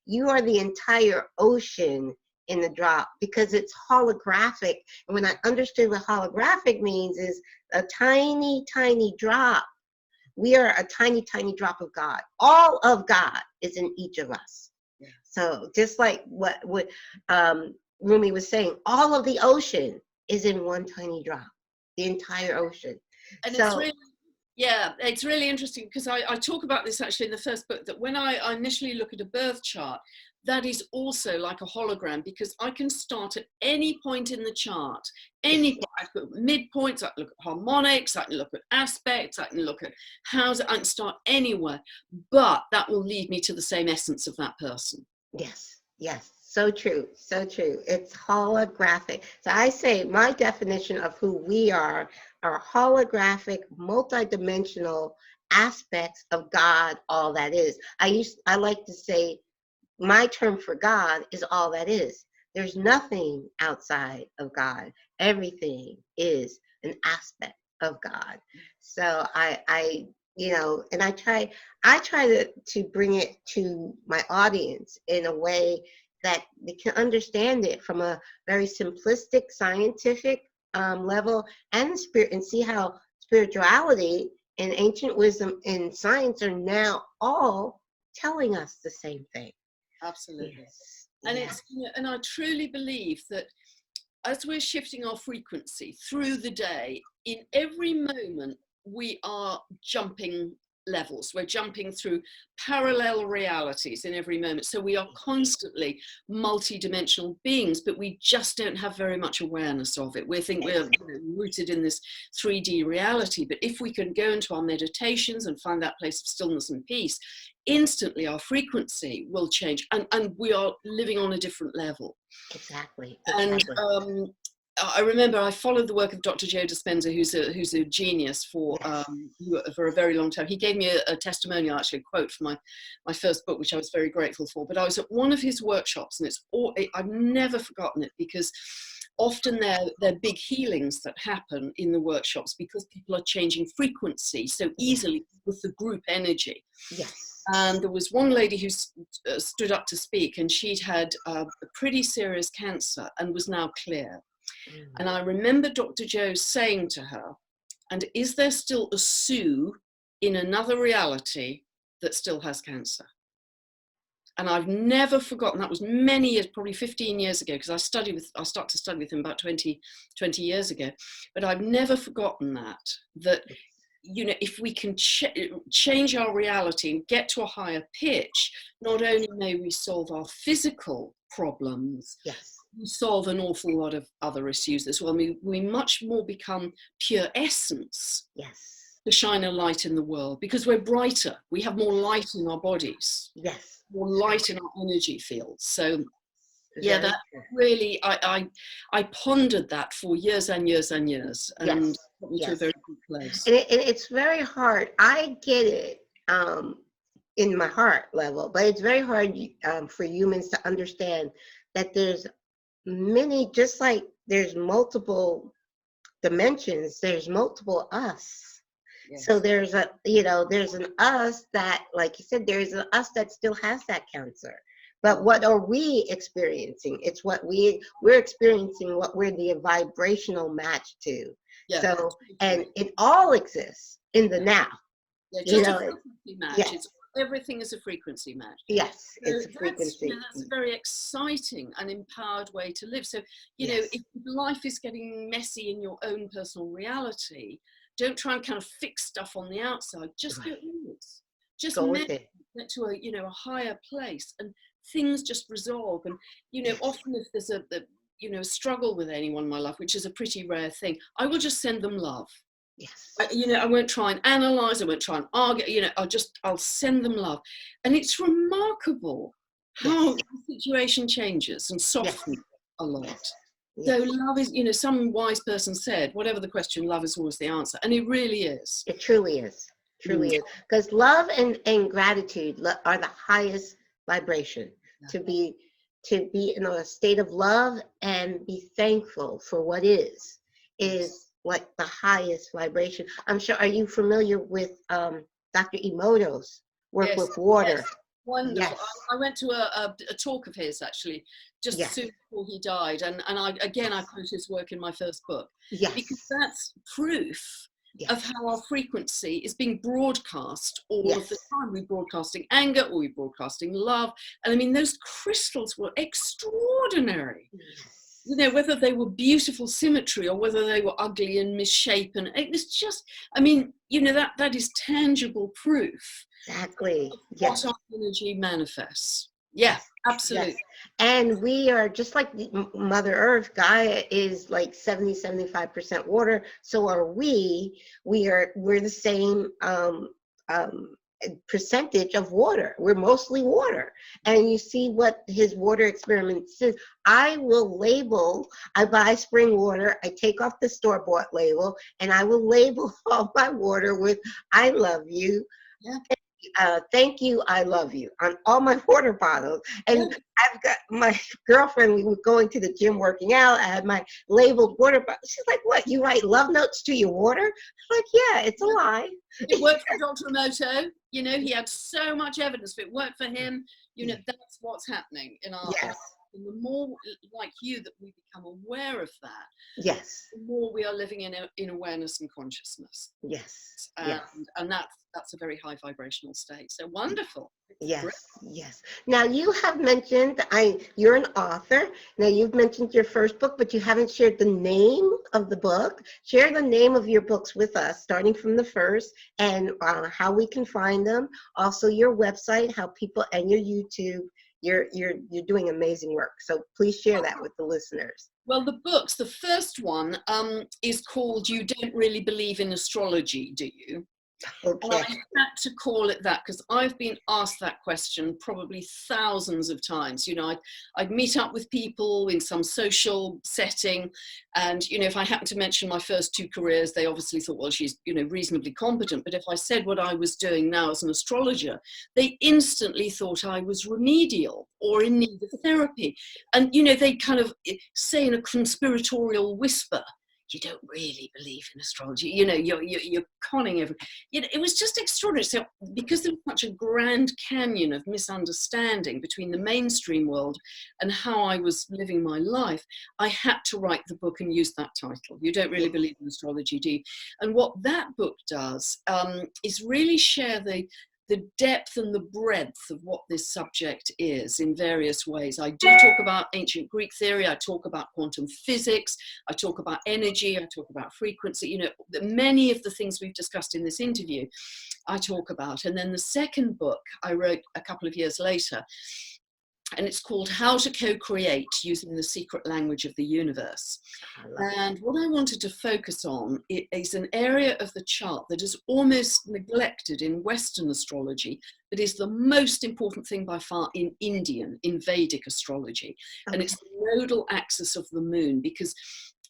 You are the entire ocean in the drop, because it's holographic. And when I understood what holographic means, is a tiny, tiny drop. We are a tiny, tiny drop of God. All of God is in each of us. Yeah. So just like what Rumi was saying, all of the ocean is in one tiny drop, the entire ocean.
And
so,
it's really Yeah, it's really interesting because I talk about this actually in the first book, that when I initially look at a birth chart, that is also like a hologram, because I can start at any point in the chart, any point. I can look at midpoints, I can look at harmonics, I can look at aspects, I can look at how's it, I can start anywhere, but that will lead me to the same essence of that person.
Yes, yes, so true, so true. It's holographic. So I say my definition of who we are holographic, multidimensional aspects of God, all that is. I like to say my term for God is all that is. There's nothing outside of God. Everything is an aspect of God. So I you know, and I try to bring it to my audience in a way that they can understand it from a very simplistic, scientific level, and spirit, and see how spirituality and ancient wisdom and science are now all telling us the same thing.
Absolutely.
Yes.
And
Yeah.
it's, you know, and I truly believe that as we're shifting our frequency through the day, in every moment we are jumping levels, we're jumping through parallel realities in every moment. So we are constantly multi-dimensional beings, but we just don't have very much awareness of it. We think we're, you know, rooted in this 3D reality, but if we can go into our meditations and find that place of stillness and peace, instantly our frequency will change, and we are living on a different level.
Exactly.
And I remember I followed the work of Dr. Joe Dispenza, who's a genius for a very long time. He gave me a testimonial, actually, a quote from my first book, which I was very grateful for. But I was at one of his workshops, and I've never forgotten it, because often they're big healings that happen in the workshops because people are changing frequency so easily with the group energy.
Yes.
And there was one lady who stood up to speak, and she'd had a pretty serious cancer and was now clear. And I remember Dr. Joe saying to her, "And is there still a Sue in another reality that still has cancer?" And I've never forgotten. That was many years, probably 15 years ago, because I started to study with him about 20 years ago. But I've never forgotten that, you know, if we can change our reality and get to a higher pitch, not only may we solve our physical problems, we solve an awful lot of other issues as well. We much more become pure essence to shine a light in the world, because we're brighter. We have more light in our bodies, more light in our energy fields. So yeah, that really, I pondered that for years and years and years, and put me to a very good place.
And it's very hard. I get it in my heart level, but it's very hard for humans to understand that there's many, just like there's multiple dimensions, there's multiple us. So there's there's an us that, like you said, there's an us that still has that cancer. But what are we experiencing? It's what we're experiencing, what we're the vibrational match to. So, and it all exists in the now.
Just a frequency match. Everything is a frequency match.
Yes, it's a frequency.
That's a very exciting and empowered way to live. So, you know, if life is getting messy in your own personal reality, don't try and kind of fix stuff on the outside. Just do it once. Just get to a higher place, and things just resolve. And, you know, often if there's a struggle with anyone in my life, which is a pretty rare thing, I will just send them love. I won't try and analyze, I won't try and argue, I'll send them love. And it's remarkable how the situation changes and softens a lot. So love is, some wise person said, whatever the question, love is always the answer. And it really is.
It truly is. Truly is. Because love and gratitude are the highest vibration. To be in a state of love and be thankful for what is like the highest vibration. I'm sure, are you familiar with Dr. Emoto's work with water?
Wonderful. I went to a talk of his, actually, just soon before he died. And I quote his work in my first book. Because that's proof of how our frequency is being broadcast all of the time. We're broadcasting anger, or we're broadcasting love. And I mean, those crystals were extraordinary. you know, whether they were beautiful symmetry or whether they were ugly and misshapen. It was just, I mean, you know, that is tangible proof.
Exactly.
Of
Yes.
what our energy manifests. Yeah, absolutely.
Yes. And we are just like Mother Earth. Gaia is like 75% water. So are we. We're the same percentage of water. We're mostly water. And you see what his water experiment says. I buy spring water, I take off the store-bought label, and I will label all my water with I love you.
Yeah.
Thank you, I love you on all my water bottles. And yeah. I've got my girlfriend, we were going to the gym working out, I had my labeled water bottle. She's like, what, you write love notes to your water? I'm like, yeah, it's a lie.
It worked for Dr. Emoto. You know, he had so much evidence. If it worked for him, you know, that's what's happening in our
yes.
And the more like you that we become aware of that,
yes,
the more we are living in awareness and consciousness.
Yes.
And that's a very high vibrational state. So wonderful.
Yes, yes. Now you have mentioned you're an author. Now you've mentioned your first book, but you haven't shared the name of the book. Share the name of your books with us, starting from the first, and how we can find them. Also your website, how people, and your YouTube. You're doing amazing work. So please share that with the listeners.
Well, the books, the first one is called You Don't Really Believe in Astrology, Do You?
Okay.
And I had to call it that because I've been asked that question probably thousands of times. You know, I'd meet up with people in some social setting, and, you know, if I happened to mention my first two careers, they obviously thought, well, she's, you know, reasonably competent. But if I said what I was doing now as an astrologer, they instantly thought I was remedial or in need of therapy. And, you know, they kind of say in a conspiratorial whisper, you don't really believe in astrology, you know, you're conning everything. You know, it was just extraordinary. So because there was such a grand canyon of misunderstanding between the mainstream world and how I was living my life, I had to write the book and use that title. You Don't Really Believe in Astrology, Do You? And what that book does is really share the depth and the breadth of what this subject is in various ways. I do talk about ancient Greek theory, I talk about quantum physics, I talk about energy, I talk about frequency, you know, many of the things we've discussed in this interview, I talk about. And then the second book I wrote a couple of years later, and it's called How to Co-Create Using the Secret Language of the Universe. And what I wanted to focus on is an area of the chart that is almost neglected in Western astrology, but is the most important thing by far in Vedic astrology. Okay. And it's the nodal axis of the moon, because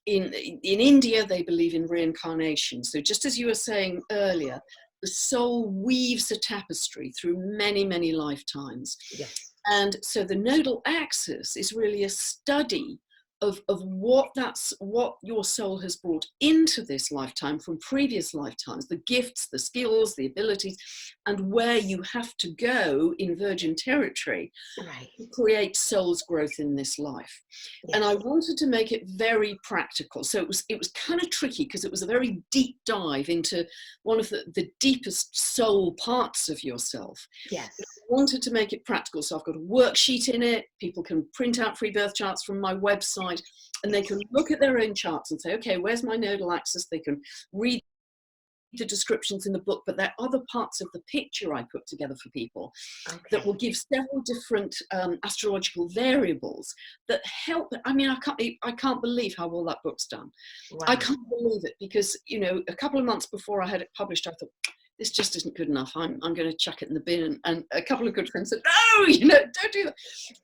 in India, they believe in reincarnation. So just as you were saying earlier, the soul weaves a tapestry through many, many lifetimes. Yes. And so the nodal axis is really a study of what your soul has brought into this lifetime from previous lifetimes, the gifts, the skills, the abilities, and where you have to go in virgin territory to create soul's growth in this life. Yes. And I wanted to make it very practical. So it was kind of tricky because it was a very deep dive into one of the deepest soul parts of yourself. Yes. I wanted to make it practical. So I've got a worksheet in it. People can print out free birth charts from my website, and they can look at their own charts and say, okay, where's my nodal axis? They can read the descriptions in the book, but there are other parts of the picture I put together for people that will give several different astrological variables that help. I mean, I can't believe how well that book's done. Wow. I can't believe it because, you know, a couple of months before I had it published, I thought, this just isn't good enough. I'm going to chuck it in the bin. And a couple of good friends said, no, you know, don't do that.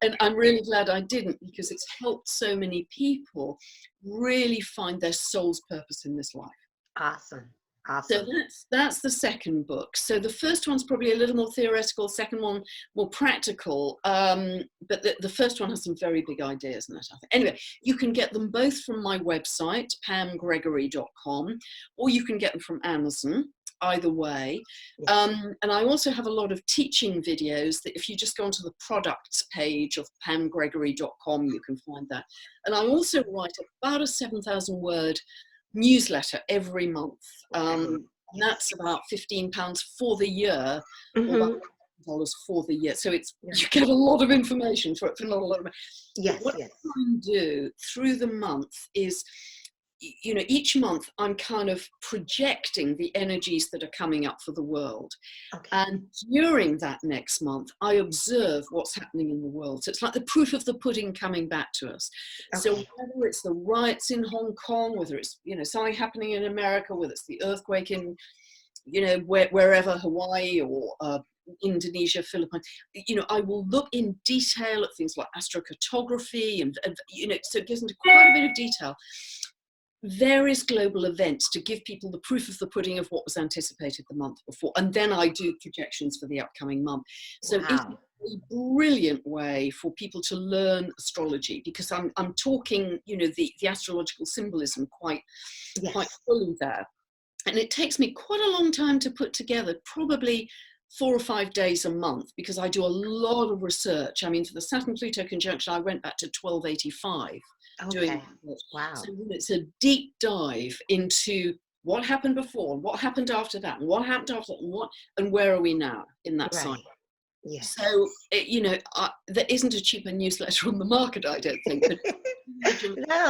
And I'm really glad I didn't, because it's helped so many people really find their soul's purpose in this life.
Awesome. Awesome.
So that's the second book. So the first one's probably a little more theoretical, second one more practical, but the first one has some very big ideas in it, I think. Anyway, you can get them both from my website, pamgregory.com, or you can get them from Amazon. Either way. Yes. And I also have a lot of teaching videos that if you just go onto the products page of pamgregory.com, you can find that. And I also write about a 7,000 word newsletter every month. And that's about £15 for the year, or about for the year. So it's, you get a lot of information for not a lot of money.
Yes,
what
yes.
I can do through the month is, you know, each month I'm kind of projecting the energies that are coming up for the world.
Okay.
And during that next month, I observe what's happening in the world. So it's like the proof of the pudding coming back to us.
Okay.
So whether it's the riots in Hong Kong, whether it's, you know, something happening in America, whether it's the earthquake in, you know, wherever, Hawaii or Indonesia, Philippines, you know, I will look in detail at things like astrocartography and you know, so it goes into quite a bit of detail. Various global events to give people the proof of the pudding of what was anticipated the month before. And then I do projections for the upcoming month. So
wow.
It's a brilliant way for people to learn astrology, because I'm talking, you know, the astrological symbolism quite fully there. And it takes me quite a long time to put together, probably 4 or 5 days a month, because I do a lot of research. I mean, for the Saturn-Pluto conjunction, I went back to 1285. Doing
wow.
So it's a deep dive into what happened before, what happened after that, and what happened after that, and where are we now in that cycle.
Yes.
So you know, there isn't a cheaper newsletter on the market, I don't think. But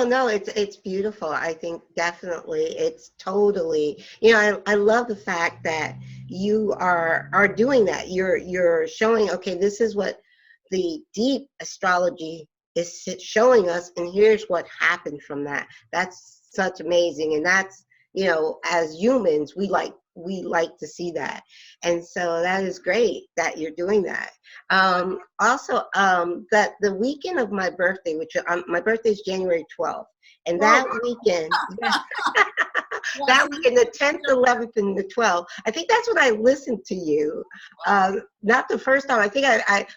no, it's beautiful. I think definitely it's totally, you know, I love the fact that you are doing that. You're showing, okay, this is what the deep astrology is showing us, and here's what happened from that. That's such amazing. And that's, you know, as humans, we like to see that. And so that is great that you're doing that. Also, that the weekend of my birthday, which my birthday is January 12th, and that weekend, that weekend, the 10th, 11th, and the 12th, I think that's when I listened to you. Not the first time. I think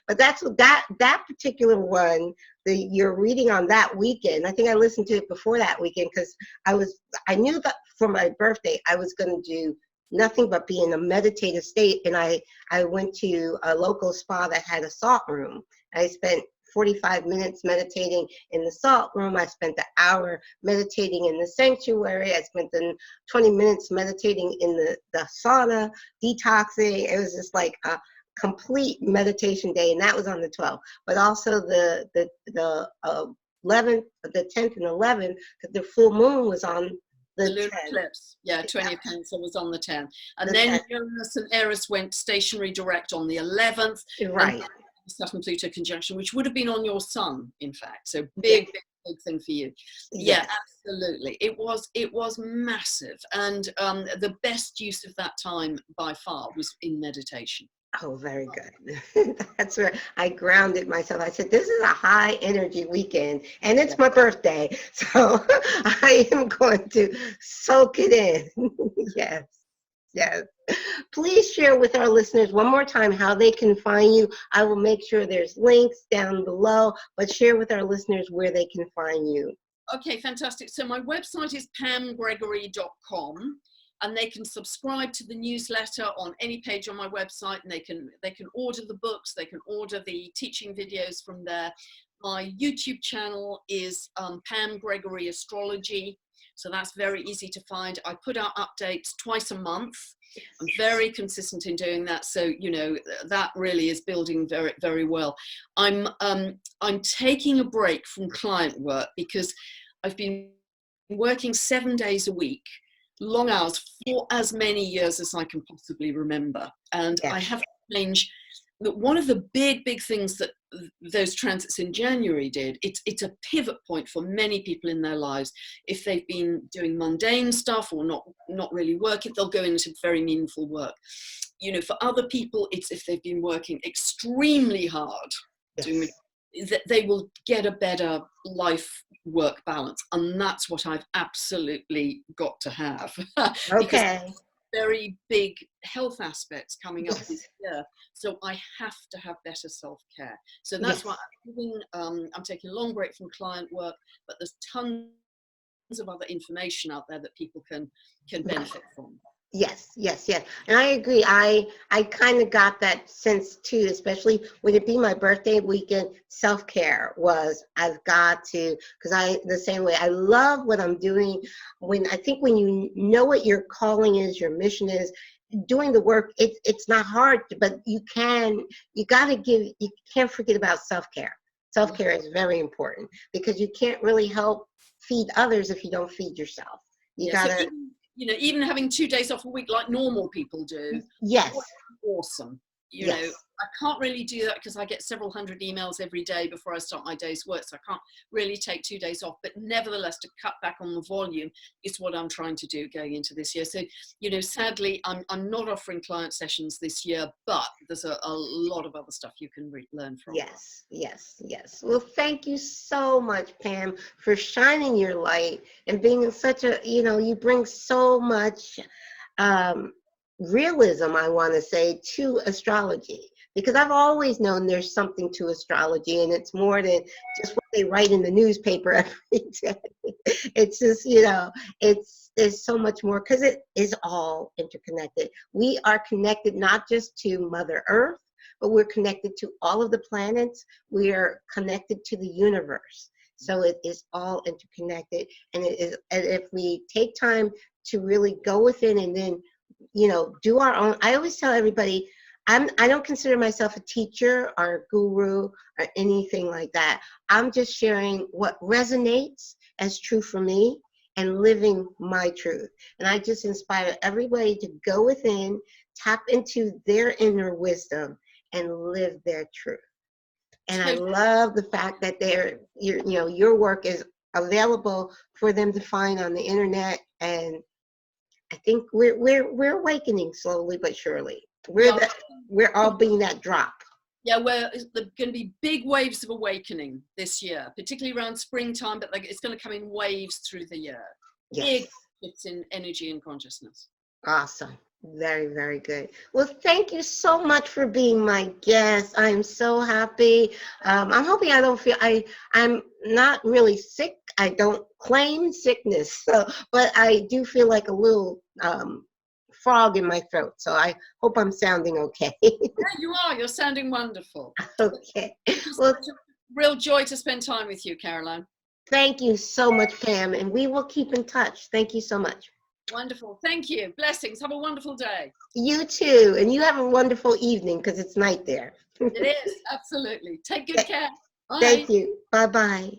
but that's that particular one. You're reading on that weekend. I think I listened to it before that weekend, because I knew that for my birthday I was going to do nothing but be in a meditative state. And I went to a local spa that had a salt room. I spent 45 minutes meditating in the salt room. I spent an hour meditating in the sanctuary. I spent 20 minutes meditating in the sauna, detoxing. It was just like a complete meditation day, and that was on the 12th. But also the 11th, the 10th and 11th, because the full moon was on the
lunar
10th.
eclipse, 20th Cancer was on the 10th, and
The
then
10th.
Uranus and Eris went stationary direct on the 11th.
Right.
Saturn-Pluto conjunction, which would have been on your sun, in fact. So big thing for you. Yeah, absolutely. It was massive, and the best use of that time by far was in meditation.
Oh, very good. That's where I grounded myself. I said, this is a high energy weekend, and it's my birthday, so I am going to soak it in. Yes. Yes. Please share with our listeners one more time how they can find you. I will make sure there's links down below, but share with our listeners where they can find you.
Okay, fantastic. So my website is pamgregory.com, and they can subscribe to the newsletter on any page on my website, and they can order the books, they can order the teaching videos from there. My YouTube channel is Pam Gregory Astrology. So that's very easy to find. I put out updates twice a month. I'm very consistent in doing that. So, you know, that really is building very, very well. I'm taking a break from client work because I've been working 7 days a week, long hours, for as many years as I can possibly remember. And I have to change. One of the big things that those transits in January did, it's a pivot point for many people in their lives. If they've been doing mundane stuff or not really working, they'll go into very meaningful work. You know, for other people, it's if they've been working extremely hard, they will get a better life-work balance. And that's what I've absolutely got to have.
Okay.
Very big health aspects coming up this year, so I have to have better self-care. So that's why I'm taking a long break from client work, but there's tons of other information out there that people can benefit from.
Yes. And I agree. I kind of got that sense too, especially with it being my birthday weekend. Self-care was, I've got to, because the same way, I love what I'm doing. When you know what your calling is, your mission is, doing the work, it's not hard, but you can't forget about self-care. Self-care is very important, because you can't really help feed others if you don't feed yourself. You
Yeah,
gotta,
so even having 2 days off a week like normal people do.
yes,
Awesome.
yes.
I can't really do that because I get several hundred emails every day before I start my day's work, so I can't really take 2 days off. But nevertheless, to cut back on the volume is what I'm trying to do going into this year. So, sadly, I'm not offering client sessions this year, but there's a lot of other stuff you can learn from.
Yes, yes, yes. Well, thank you so much, Pam, for shining your light and being such a, you bring so much realism, I want to say, to astrology. Because I've always known there's something to astrology, and it's more than just what they write in the newspaper every day. It's just, there's so much more, because it is all interconnected. We are connected not just to Mother Earth, but we're connected to all of the planets. We are connected to the universe. So it is all interconnected. And if we take time to really go within and then, do our own. I always tell everybody, I don't consider myself a teacher or a guru or anything like that. I'm just sharing what resonates as true for me and living my truth. And I just inspire everybody to go within, tap into their inner wisdom, and live their truth. And I love the fact that your work is available for them to find on the internet. And I think we're awakening slowly but surely. We're all being that drop.
Yeah, there's going to be big waves of awakening this year, particularly around springtime, but it's going to come in waves through the year.
Yes.
Big shifts in energy and consciousness.
Awesome. Very, very good. Well, thank you so much for being my guest. I'm so happy. I'm hoping I don't feel, I'm not really sick. I don't claim sickness, but I do feel like a little frog in my throat. So I hope I'm sounding okay.
Yeah, you are. You're sounding wonderful.
Okay.
Well, it's a real joy to spend time with you, Caroline.
Thank you so much, Pam. And we will keep in touch. Thank you so much.
Wonderful. Thank you. Blessings. Have a wonderful day.
You too. And you have a wonderful evening, because it's night there.
It is. Absolutely. Take good care. Bye.
Thank you. Bye-bye.